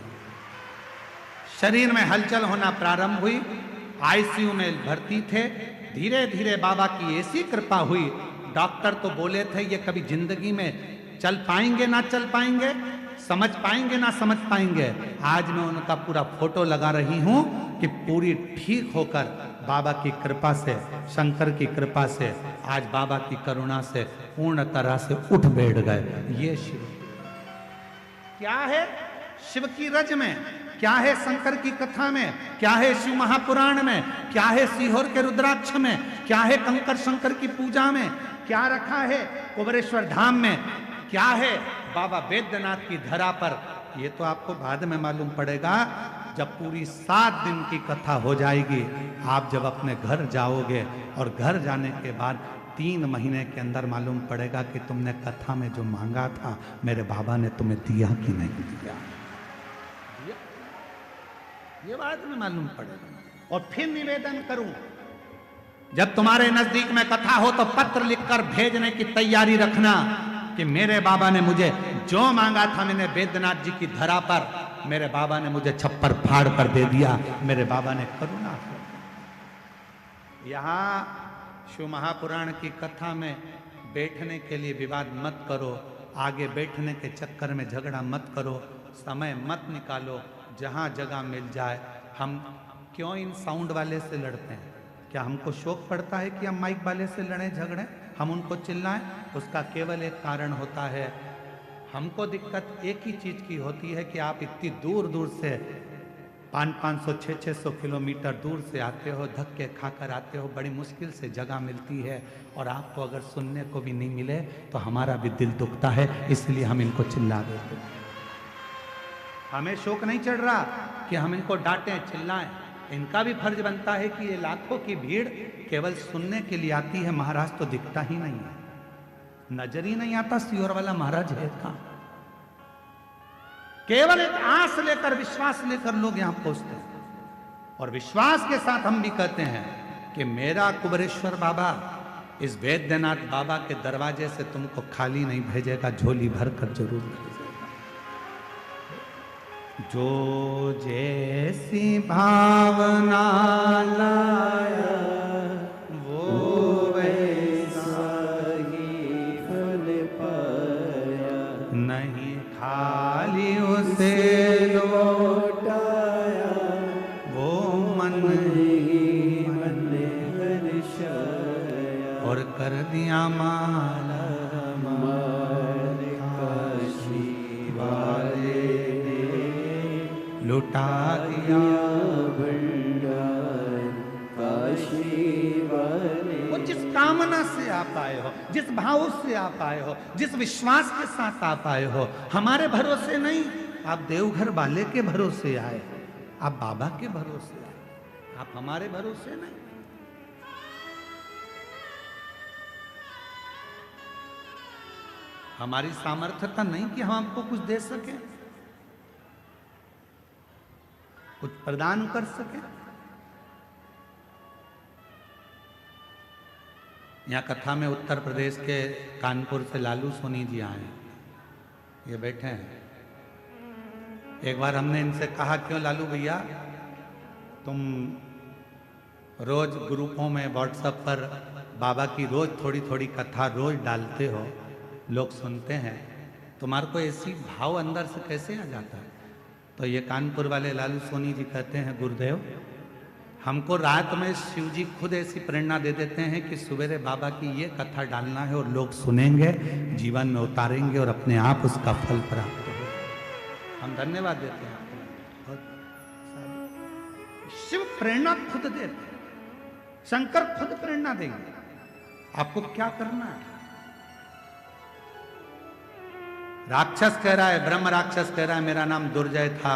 शरीर में हलचल होना प्रारंभ हुई। आईसीयू में भर्ती थे। धीरे धीरे बाबा की ऐसी कृपा हुई, डॉक्टर तो बोले थे ये कभी जिंदगी में चल पाएंगे ना चल पाएंगे, समझ पाएंगे ना समझ पाएंगे। आज मैं उनका पूरा फोटो लगा रही हूं कि पूरी ठीक होकर बाबा की कृपा से, शंकर की कृपा से, आज बाबा की करुणा से पूर्ण तरह से उठ बैठ गए। ये शिव क्या है, शिव की रज में क्या है, शंकर की कथा में क्या है, शिव महापुराण में क्या है, सीहोर के रुद्राक्ष में क्या है, कंकर शंकर की पूजा में क्या रखा है, कुबेरेश्वर धाम में क्या है, बाबा बैद्यनाथ की धरा पर। ये तो आपको बाद में मालूम पड़ेगा जब पूरी 7 दिन की कथा हो जाएगी। आप जब अपने घर जाओगे और घर जाने के बाद 3 महीने के अंदर मालूम पड़ेगा कि तुमने कथा में जो मांगा था मेरे बाबा ने तुम्हें दिया कि नहीं दिया। ये बाद में मालूम पड़ेगा। और फिर निवेदन करूं, जब तुम्हारे नजदीक में कथा हो तो पत्र लिखकर भेजने की तैयारी रखना कि मेरे बाबा ने मुझे जो मांगा था, मैंने बैद्यनाथ जी की धरा पर मेरे बाबा ने मुझे छप्पर फाड़ कर दे दिया। मेरे बाबा ने करुणा। यहां शिव महापुराण की कथा में बैठने के लिए विवाद मत करो, आगे बैठने के चक्कर में झगड़ा मत करो, समय मत निकालो। जहां जगह मिल जाए। हम क्यों इन साउंड वाले से लड़ते हैं? क्या हमको शौक पड़ता है कि हम माइक वाले से लड़ें झगड़ें, हम उनको चिल्लाएं? उसका केवल एक कारण होता है, हमको दिक्कत एक ही चीज की होती है कि आप इतनी दूर दूर से 500 600 किलोमीटर दूर से आते हो, धक्के खाकर आते हो, बड़ी मुश्किल से जगह मिलती है और आपको अगर सुनने को भी नहीं मिले तो हमारा भी दिल दुखता है, इसलिए हम इनको चिल्ला देते हैं। हमें शौक नहीं चढ़ रहा कि हम इनको डांटें चिल्लाएं। इनका भी फर्ज बनता है कि ये लाखों की भीड़ केवल सुनने के लिए आती है, महाराज तो दिखता ही नहीं है, नजर ही नहीं आता सीहोर वाला महाराज है कहां। केवल एक आस लेकर, विश्वास लेकर लोग यहां पहुंचते हैं और विश्वास के साथ हम भी कहते हैं कि मेरा कुबेरेश्वर बाबा इस बैद्यनाथ बाबा के दरवाजे से तुमको खाली नहीं भेजेगा, झोली भर कर जरूर भेजेगा। जो जैसी भावना लाया वो वैसा ही फल पाया, नहीं खाली उसे लौटाया, वो मन ही मन हर्षाया और कर दिया माला काशी वाले, लुटा दिया भंडार काशी वाले। वो जिस कामना से आप आए हो, जिस भाव से आप आए हो, जिस विश्वास के साथ आप आए हो, हमारे भरोसे नहीं, आप देवघर वाले के भरोसे आए, आप बाबा के भरोसे आए, आप हमारे भरोसे नहीं। हमारी सामर्थ्यता नहीं कि हम आपको कुछ दे सके, कुछ प्रदान कर सके। यहाँ कथा में उत्तर प्रदेश के कानपुर से लालू सोनी जी आए, ये बैठे हैं। एक बार हमने इनसे कहा, क्यों लालू भैया तुम रोज ग्रुपों में व्हाट्सएप पर बाबा की रोज थोड़ी थोड़ी कथा रोज डालते हो, लोग सुनते हैं, तुम्हारे को ऐसी भाव अंदर से कैसे आ जाता है? तो ये कानपुर वाले लालू सोनी जी कहते हैं, गुरुदेव हमको रात में शिव जी खुद ऐसी प्रेरणा दे देते हैं कि सवेरे बाबा की ये कथा डालना है और लोग सुनेंगे, जीवन में उतारेंगे और अपने आप उसका फल प्राप्त हो। हम धन्यवाद देते हैं आपको। शिव प्रेरणा खुद देते हैं, शंकर खुद प्रेरणा देंगे। आपको क्या करना है? राक्षस कह रहा है, ब्रह्म राक्षस कह रहा है मेरा नाम दुर्जय था,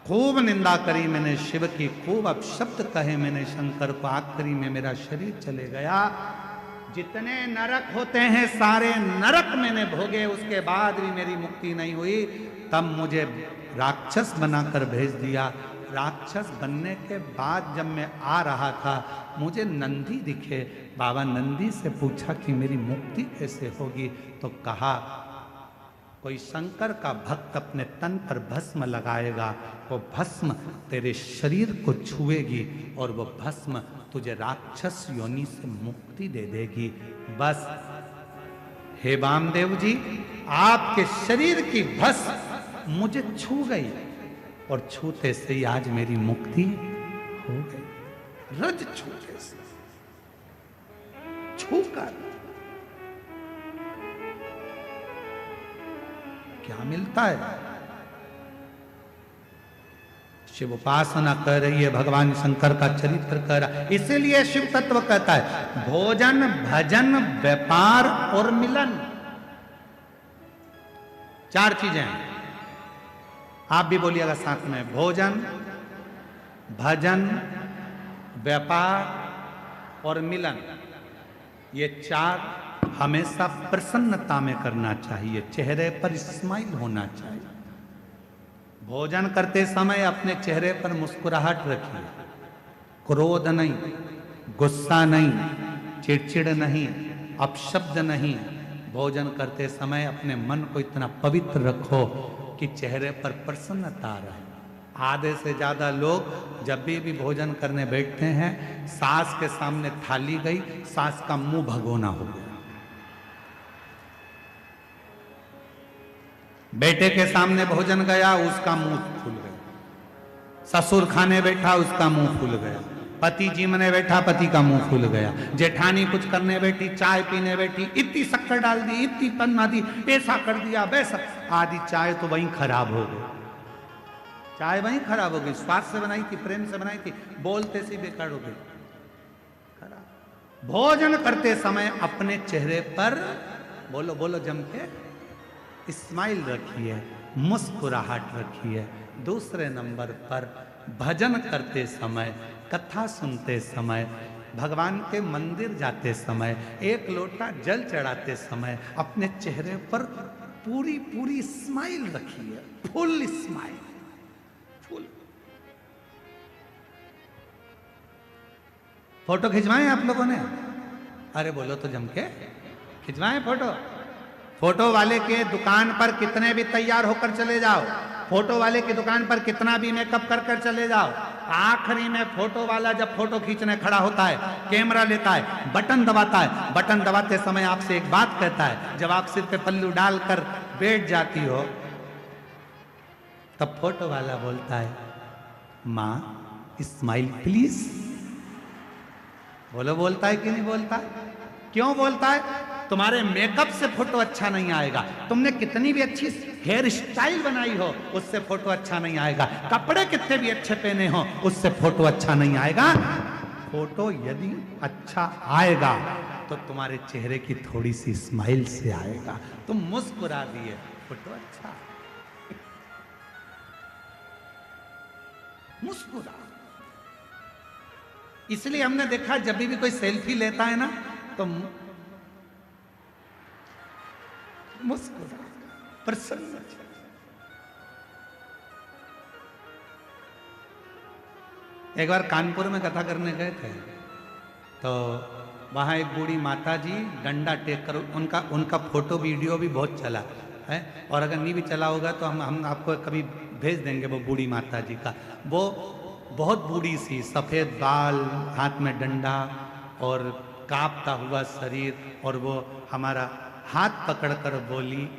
खूब निंदा करी मैंने शिव की, खूब अपशब्द कहे मैंने शंकर को, आखिरी में मेरा शरीर चले गया। जितने नरक होते हैं सारे नरक मैंने भोगे, उसके बाद भी मेरी मुक्ति नहीं हुई। तब मुझे राक्षस बनाकर भेज दिया। राक्षस बनने के बाद जब मैं आ रहा था मुझे नंदी दिखे। बाबा नंदी से पूछा कि मेरी मुक्ति कैसे होगी, तो कहा कोई शंकर का भक्त अपने तन पर भस्म लगाएगा, वो भस्म तेरे शरीर को छुएगी और वो भस्म तुझे राक्षस योनि से मुक्ति दे देगी। बस हे वामदेव जी, आपके शरीर की भस्म मुझे छू गई और छूते से ही आज मेरी मुक्ति हो गई। रज छूते से छूकर क्या मिलता है? शिव उपासना कर रही है, भगवान शंकर का चरित्र कर रहा है। इसीलिए शिव तत्व कहता है भोजन भजन व्यापार और मिलन, चार चीजें हैं। आप भी बोलिएगा साथ में, भोजन भजन व्यापार और मिलन, ये चार हमेशा प्रसन्नता में करना चाहिए, चेहरे पर स्माइल होना चाहिए। भोजन करते समय अपने चेहरे पर मुस्कुराहट रखिए, क्रोध नहीं, गुस्सा नहीं, चिड़चिड़ नहीं, अपशब्द नहीं। भोजन करते समय अपने मन को इतना पवित्र रखो कि चेहरे पर प्रसन्नता रहे। आधे से ज्यादा लोग जब भी भोजन करने बैठते हैं, सास के सामने थाली गई, सास का मुंह भगोना हो गया, बेटे के सामने भोजन गया, उसका मुंह फूल गया, ससुर खाने बैठा, उसका मुंह फूल गया, पति जी मने बैठा, पति का मुंह फूल गया, जेठानी कुछ करने बैठी, चाय पीने बैठी, इतनी शक्कर डाल दी, इतनी पन्ना दी, ऐसा कर दिया वैसा, आधी चाय तो वहीं खराब हो गई, चाय वहीं खराब हो गई। स्वाद से बनाई थी, प्रेम से बनाई थी, बोलते से बेकार हो गई, खराब। भोजन करते समय अपने चेहरे पर बोलो बोलो जम के स्माइल रखिए, मुस्कुराहट रखिए। दूसरे नंबर पर भजन करते समय, कथा सुनते समय, भगवान के मंदिर जाते समय, एक लोटा जल चढ़ाते समय अपने चेहरे पर पूरी पूरी स्माइल रखिए, फुल स्माइल, फुल। फोटो खिंचवाएं आप लोगों ने? अरे बोलो तो जम के खिंचवाएं फोटो। फोटो वाले के दुकान पर कितने भी तैयार होकर चले जाओ, फोटो वाले की दुकान पर कितना भी मेकअप कर कर चले जाओ, आखिरी में फोटो वाला जब फोटो खींचने खड़ा होता है, कैमरा लेता है, बटन दबाता है, बटन दबाते समय आपसे एक बात कहता है, जब आप सिर पे पल्लू डालकर बैठ जाती हो तब फोटो वाला बोलता है माँ स्माइल प्लीज। बोलो बोलता है कि नहीं बोलता? क्यों बोलता है? तुम्हारे मेकअप से फोटो अच्छा नहीं आएगा, तुमने कितनी भी अच्छी हेयर स्टाइल बनाई हो उससे फोटो अच्छा नहीं आएगा, कपड़े कितने भी अच्छे पहने हो उससे फोटो अच्छा नहीं आएगा। फोटो यदि अच्छा आएगा तो तुम्हारे चेहरे की थोड़ी सी स्माइल से आएगा, तुम मुस्कुरा दिए, फोटो अच्छा, मुस्कुरा। इसलिए हमने देखा जब भी कोई सेल्फी लेता है ना तो मुस्कुरा, प्रसन्न। एक बार कानपुर में कथा करने गए थे तो वहाँ एक बूढ़ी माता जी डंडा टेक कर, उनका फोटो वीडियो भी बहुत चला है, और अगर नहीं भी चला होगा तो हम आपको कभी भेज देंगे वो बूढ़ी माता जी का। वो बहुत बूढ़ी सी, सफ़ेद बाल, हाथ में डंडा और कांपता हुआ शरीर, और वो हमारा हाथ पकड़कर बोली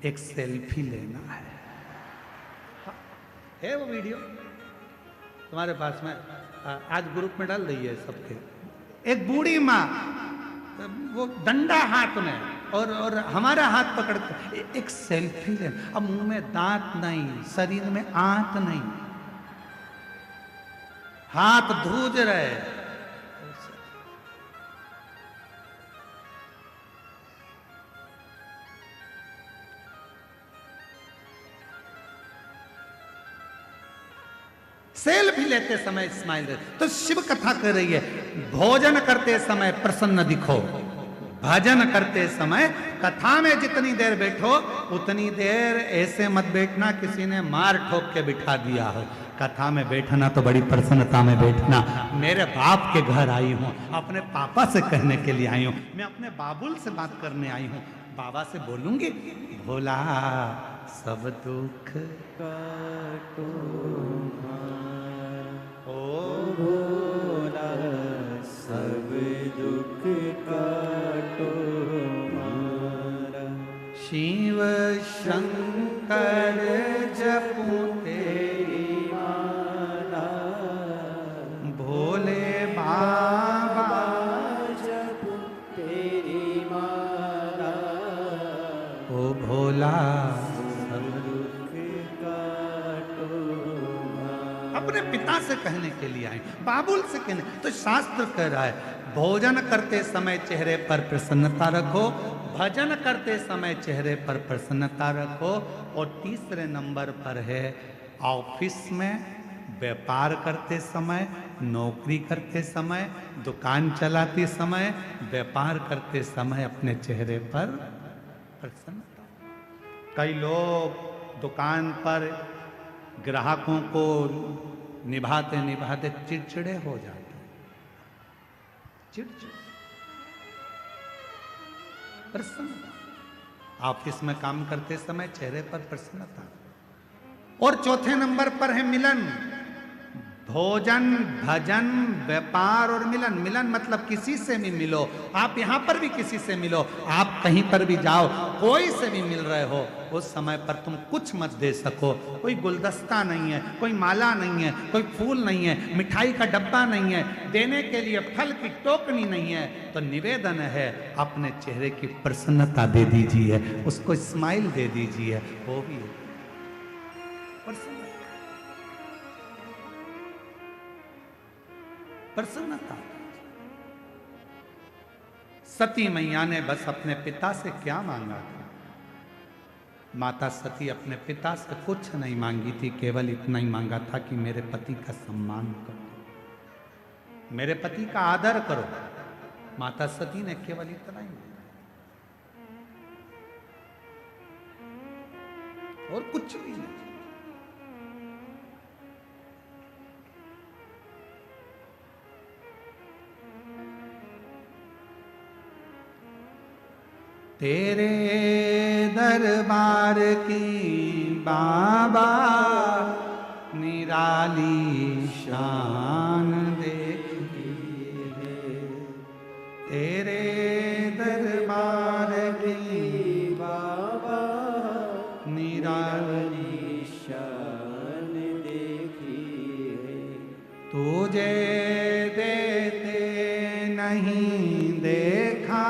एक सेल्फी लेना है वो वीडियो तुम्हारे पास में, आज ग्रुप में डाल रही है सबके। एक बूढ़ी माँ, वो डंडा हाथ में और हमारा हाथ पकड़ कर एक सेल्फी ले। अब मुंह में दांत नहीं, शरीर में आंत नहीं, हाथ धूज रहे, लेते समय स्माइल दे। तो शिव कथा कर रही है, भोजन करते समय प्रसन्न दिखो, भजन करते समय कथा में जितनी देर बैठो उतनी देर ऐसे मत बैठना किसी ने मार ठोक के बिठा दिया हो। कथा में बैठना तो बड़ी प्रसन्नता में बैठना। मेरे बाप के घर आई हूँ, अपने पापा से कहने के लिए आई हूँ, मैं अपने बाबुल से बात करने आई हूँ, बाबा से बोलूंगी भोला सब दुख काटो ओ भोला सब दुख काटो मारा। शिव शंकर जपू तेरी माला भोले बाबा जपू तेरी माला ओ भोला सब दुख काटो मारा। अपने पिता से कहने के लिए आए, बाबुल से कहने। तो शास्त्र कह रहा है भोजन करते समय चेहरे पर प्रसन्नता रखो, भजन करते समय चेहरे पर प्रसन्नता रखो। और तीसरे नंबर पर है ऑफिस में, व्यापार करते समय, नौकरी करते समय, दुकान चलाते समय, व्यापार करते समय अपने चेहरे पर प्रसन्नता। कई लोग दुकान पर ग्राहकों को निभाते निभाते चिड़चिड़े हो जाते, चिड़चिड़। प्रसन्नता ऑफिस में काम करते समय चेहरे पर प्रसन्नता। और चौथे नंबर पर है मिलन, भोजन भजन व्यापार और मिलन। मिलन मतलब किसी से भी मिलो, आप यहां पर भी किसी से मिलो, आप कहीं पर भी जाओ, कोई से भी मिल रहे हो, उस समय पर तुम कुछ मत दे सको, कोई गुलदस्ता नहीं है, कोई माला नहीं है, कोई फूल नहीं है, मिठाई का डब्बा नहीं है, देने के लिए फल की टोकनी नहीं है, तो निवेदन है अपने चेहरे की प्रसन्नता दे दीजिए, उसको स्माइल दे दीजिए, वो भी प्रसन्नता। सती मैया ने बस अपने पिता से क्या मांगा था? माता सती अपने पिता से कुछ नहीं मांगी थी, केवल इतना ही मांगा था कि मेरे पति का सम्मान करो, मेरे पति का आदर करो। माता सती ने केवल इतना ही मांगा और कुछ भी नहीं। तेरे दरबार की बाबा निराली शान देखी है, तेरे दरबार की बाबा निराली शान देखी है। तुझे देते नहीं देखा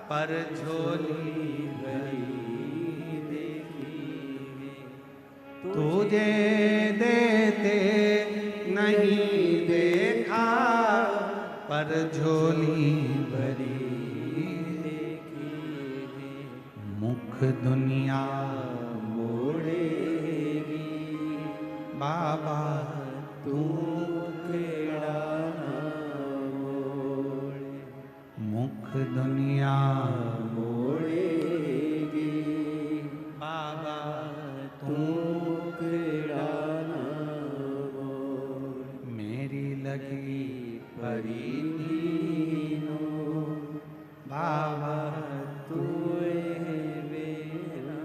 पर झोली भरी देखी है। तुझे देते नहीं देखा पर झोली भरी देखी है। मुख दुनिया मोड़ेगी बाबा तू खेड़ा ना मोड़े। मुख दुनिया मोड़ेगी बाबा तू खेड़ा ना मोड़े। मेरी लगी परी तीनों बाबा तू बेला।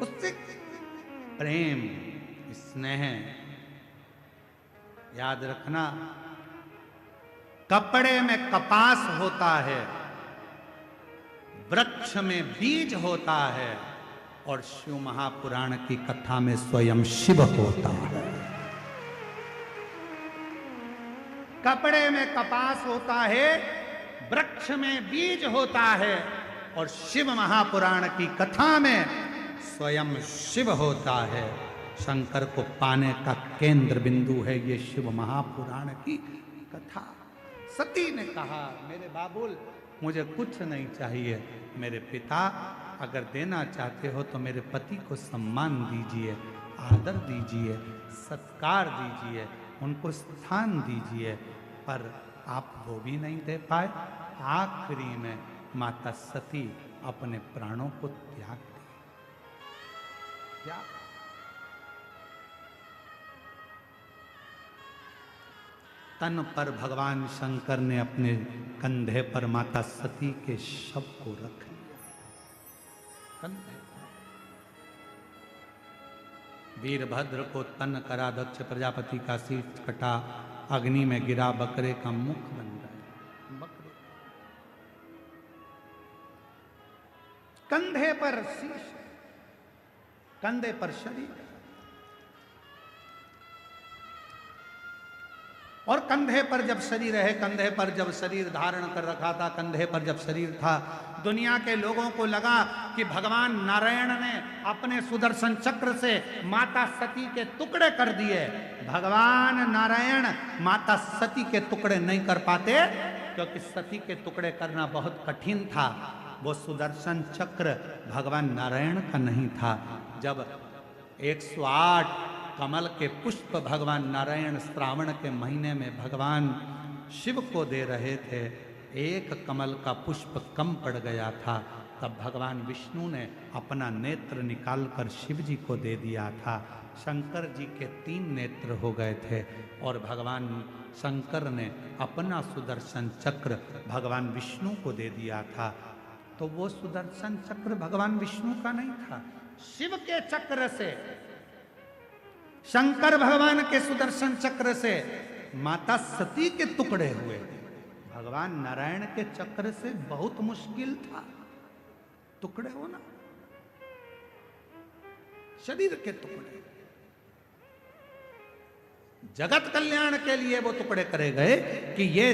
उससे प्रेम स्नेह याद रखना। कपड़े में कपास होता है, वृक्ष में बीज होता है, और शिव महापुराण की कथा में स्वयं शिव होता है। कपड़े में कपास होता है, वृक्ष में बीज होता है, और शिव महापुराण की कथा में स्वयं शिव होता है। शंकर को पाने का केंद्र बिंदु है ये शिव महापुराण की कथा। सती ने कहा मेरे बाबुल मुझे कुछ नहीं चाहिए, मेरे पिता अगर देना चाहते हो तो मेरे पति को सम्मान दीजिए। आदर दीजिए, सत्कार दीजिए, उनको स्थान दीजिए, पर आप वो भी नहीं दे पाए। आखिरी में माता सती अपने प्राणों को त्याग दी। त्याग। तन पर भगवान शंकर ने अपने कंधे पर माता सती के शव को रख लिया। कंधे पर। वीरभद्र को तन करा, दक्ष प्रजापति का शीश कटा, अग्नि में गिरा, बकरे का मुख बन गया। बकरे कंधे पर शीश, कंधे पर शरीर, और कंधे पर जब शरीर है, कंधे पर जब शरीर धारण कर रखा था, कंधे पर जब शरीर था, दुनिया के लोगों को लगा कि भगवान नारायण ने अपने सुदर्शन चक्र से माता सती के टुकड़े कर दिए। भगवान नारायण माता सती के टुकड़े नहीं कर पाते, क्योंकि सती के टुकड़े करना बहुत कठिन था। वो सुदर्शन चक्र भगवान नारायण का नहीं था। जब 108 कमल के पुष्प भगवान नारायण श्रावण के महीने में भगवान शिव को दे रहे थे, एक कमल का पुष्प कम पड़ गया था, तब भगवान विष्णु ने अपना नेत्र निकालकर शिव जी को दे दिया था। शंकर जी के 3 नेत्र हो गए थे, और भगवान शंकर ने अपना सुदर्शन चक्र भगवान विष्णु को दे दिया था। तो वो सुदर्शन चक्र भगवान विष्णु का नहीं था, शिव के चक्र से, शंकर भगवान के सुदर्शन चक्र से माता सती के टुकड़े हुए। भगवान नारायण के चक्र से बहुत मुश्किल था टुकड़े होना, शरीर के टुकड़े। जगत कल्याण के लिए वो टुकड़े करे गए कि ये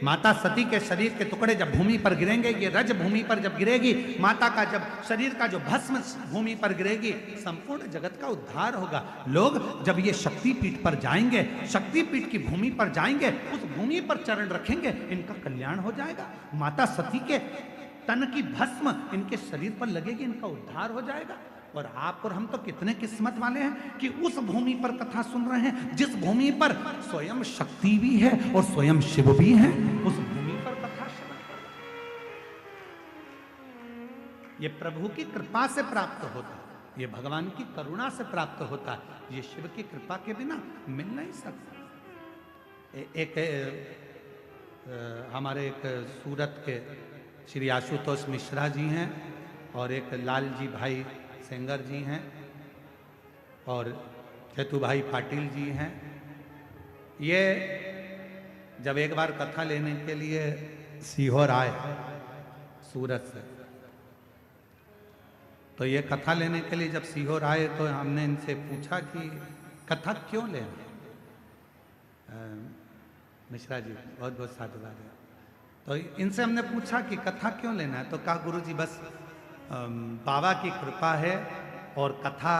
माता सती के शरीर के टुकड़े जब भूमि पर गिरेंगे, ये रज भूमि पर जब गिरेगी, माता का जब शरीर का जो भस्म भूमि पर गिरेगी, संपूर्ण जगत का उद्धार होगा। लोग जब ये शक्तिपीठ पर जाएंगे, शक्तिपीठ की भूमि पर जाएंगे, उस भूमि पर चरण रखेंगे, इनका कल्याण हो जाएगा। माता सती के तन की भस्म इनके शरीर पर लगेगी, इनका उद्धार हो जाएगा। और आप और हम तो कितने किस्मत वाले हैं कि उस भूमि पर कथा सुन रहे हैं जिस भूमि पर स्वयं शक्ति भी है और स्वयं शिव भी है। उस भूमि पर कथा श्रवण कर, ये प्रभु की कृपा से प्राप्त होता है, ये भगवान की करुणा से प्राप्त होता है, ये शिव की कृपा के बिना मिल नहीं सकता। एक हमारे एक सूरत के श्री आशुतोष मिश्रा जी हैं, और एक लालजी भाई सेंगर जी हैं, और चेतु भाई पाटिल जी हैं। ये जब एक बार कथा लेने के लिए सीहोर आए सूरत से, तो ये कथा लेने के लिए जब सीहोर आए तो हमने इनसे पूछा कि कथा क्यों लेना। मिश्रा जी बहुत बहुत साधुवाद है। तो इनसे हमने पूछा कि कथा क्यों लेना है, तो कहा गुरुजी बस बाबा की कृपा है, और कथा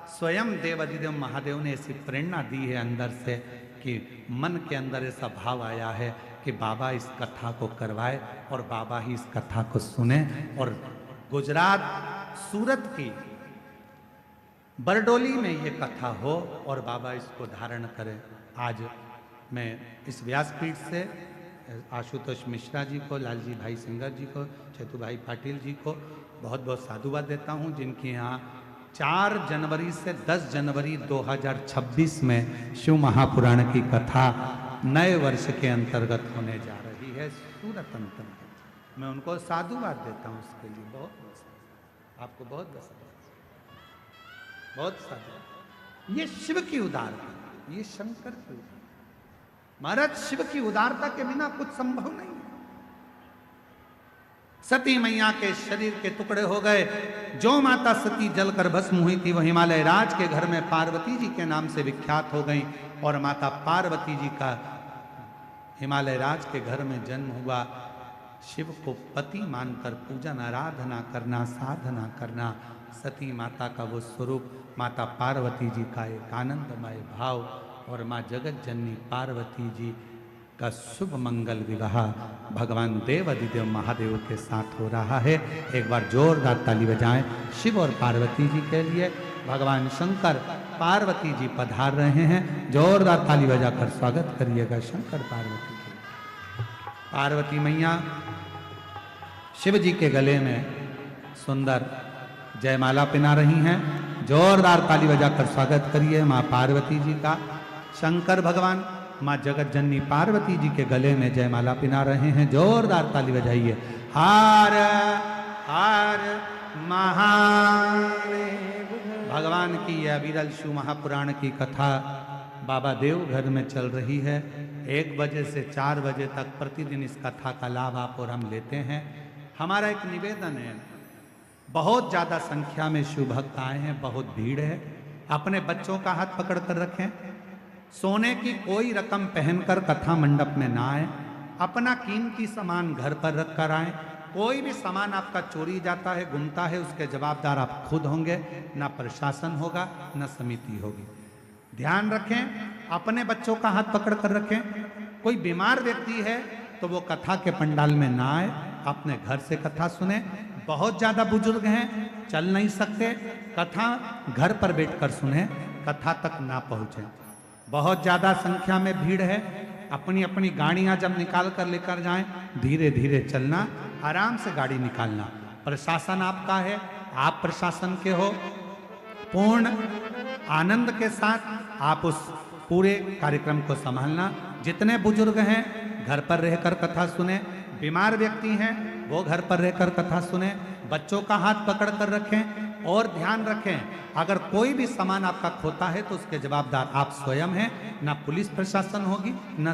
स्वयं देवाधिदेव महादेव ने ऐसी प्रेरणा दी है अंदर से कि मन के अंदर ऐसा भाव आया है कि बाबा इस कथा को करवाए और बाबा ही इस कथा को सुने। और गुजरात सूरत की बरडोली में ये कथा हो और बाबा इसको धारण करें। आज मैं इस व्यासपीठ से आशुतोष मिश्रा जी को, लालजी भाई सिंगर जी को, चेतु भाई पाटिल जी को बहुत बहुत साधुवाद देता हूँ, जिनके यहाँ 4 जनवरी से 10 जनवरी 2026 में शिव महापुराण की कथा नए वर्ष के अंतर्गत होने जा रही है सूरत अंतर्गत। मैं उनको साधुवाद देता हूँ उसके लिए बहुत। आपको बहुत बहुत साधुवाद। ये शिव की उदारता, ये शंकर की उदारता। महाराज शिव की उदारता के बिना कुछ संभव नहीं है। सती मैया के शरीर के टुकड़े हो गए। जो माता सती जलकर भस्म हुई थी वो हिमालय राज के घर में पार्वती जी के नाम से विख्यात हो गई, और माता पार्वती जी का हिमालय राज के घर में जन्म हुआ। शिव को पति मानकर पूजन आराधना करना, साधना करना, सती माता का वो स्वरूप, माता पार्वती जी का एक आनंदमय भाव, और माँ जगत जननी पार्वती जी का शुभ मंगल विवाह भगवान देवाधिदेव महादेव के साथ हो रहा है। एक बार जोरदार ताली बजाएं शिव और पार्वती जी के लिए। भगवान शंकर पार्वती जी पधार रहे हैं। जोरदार ताली बजाकर स्वागत करिएगा शंकर पार्वती जी। पार्वती मैया शिव जी के गले में सुंदर जयमाला पिना रही हैं। जोरदार ताली बजाकर स्वागत करिए माँ पार्वती जी का। शंकर भगवान माँ जगत जननी पार्वती जी के गले में जयमाला पिना रहे हैं। जोरदार ताली बजाइए। हार हार महादेव। भगवान की यह विरल शिव महापुराण की कथा बाबा देवघर में चल रही है। 1 बजे से 4 बजे तक प्रतिदिन इस कथा का लाभ आप और हम लेते हैं। हमारा एक निवेदन है, बहुत ज़्यादा संख्या में शिव भक्त आए हैं, बहुत भीड़ है। अपने बच्चों का हाथ पकड़ कर रखें। सोने की कोई रकम पहनकर कथा मंडप में ना आए। अपना कीमती सामान घर पर रख कर आए। कोई भी सामान आपका चोरी जाता है, गुमता है, उसके जवाबदार आप खुद होंगे, ना प्रशासन होगा ना समिति होगी। ध्यान रखें, अपने बच्चों का हाथ पकड़ कर रखें। कोई बीमार व्यक्ति है तो वो कथा के पंडाल में ना आए, अपने घर से कथा सुने। बहुत ज़्यादा बुजुर्ग हैं, चल नहीं सकते, कथा घर पर बैठकर सुने, कथा तक ना पहुँचे। बहुत ज़्यादा संख्या में भीड़ है, अपनी अपनी गाड़ियाँ जब निकाल कर लेकर जाएं, धीरे धीरे चलना, आराम से गाड़ी निकालना। प्रशासन आपका है, आप प्रशासन के हो। पूर्ण आनंद के साथ आप उस पूरे कार्यक्रम को संभालना। जितने बुजुर्ग हैं घर पर रहकर कथा सुने, बीमार व्यक्ति हैं वो घर पर रहकर कथा सुने। बच्चों का हाथ पकड़ कर रखें और ध्यान रखें, अगर कोई भी सामान आपका खोता है तो उसके जवाबदार आप स्वयं हैं, ना पुलिस प्रशासन होगी ना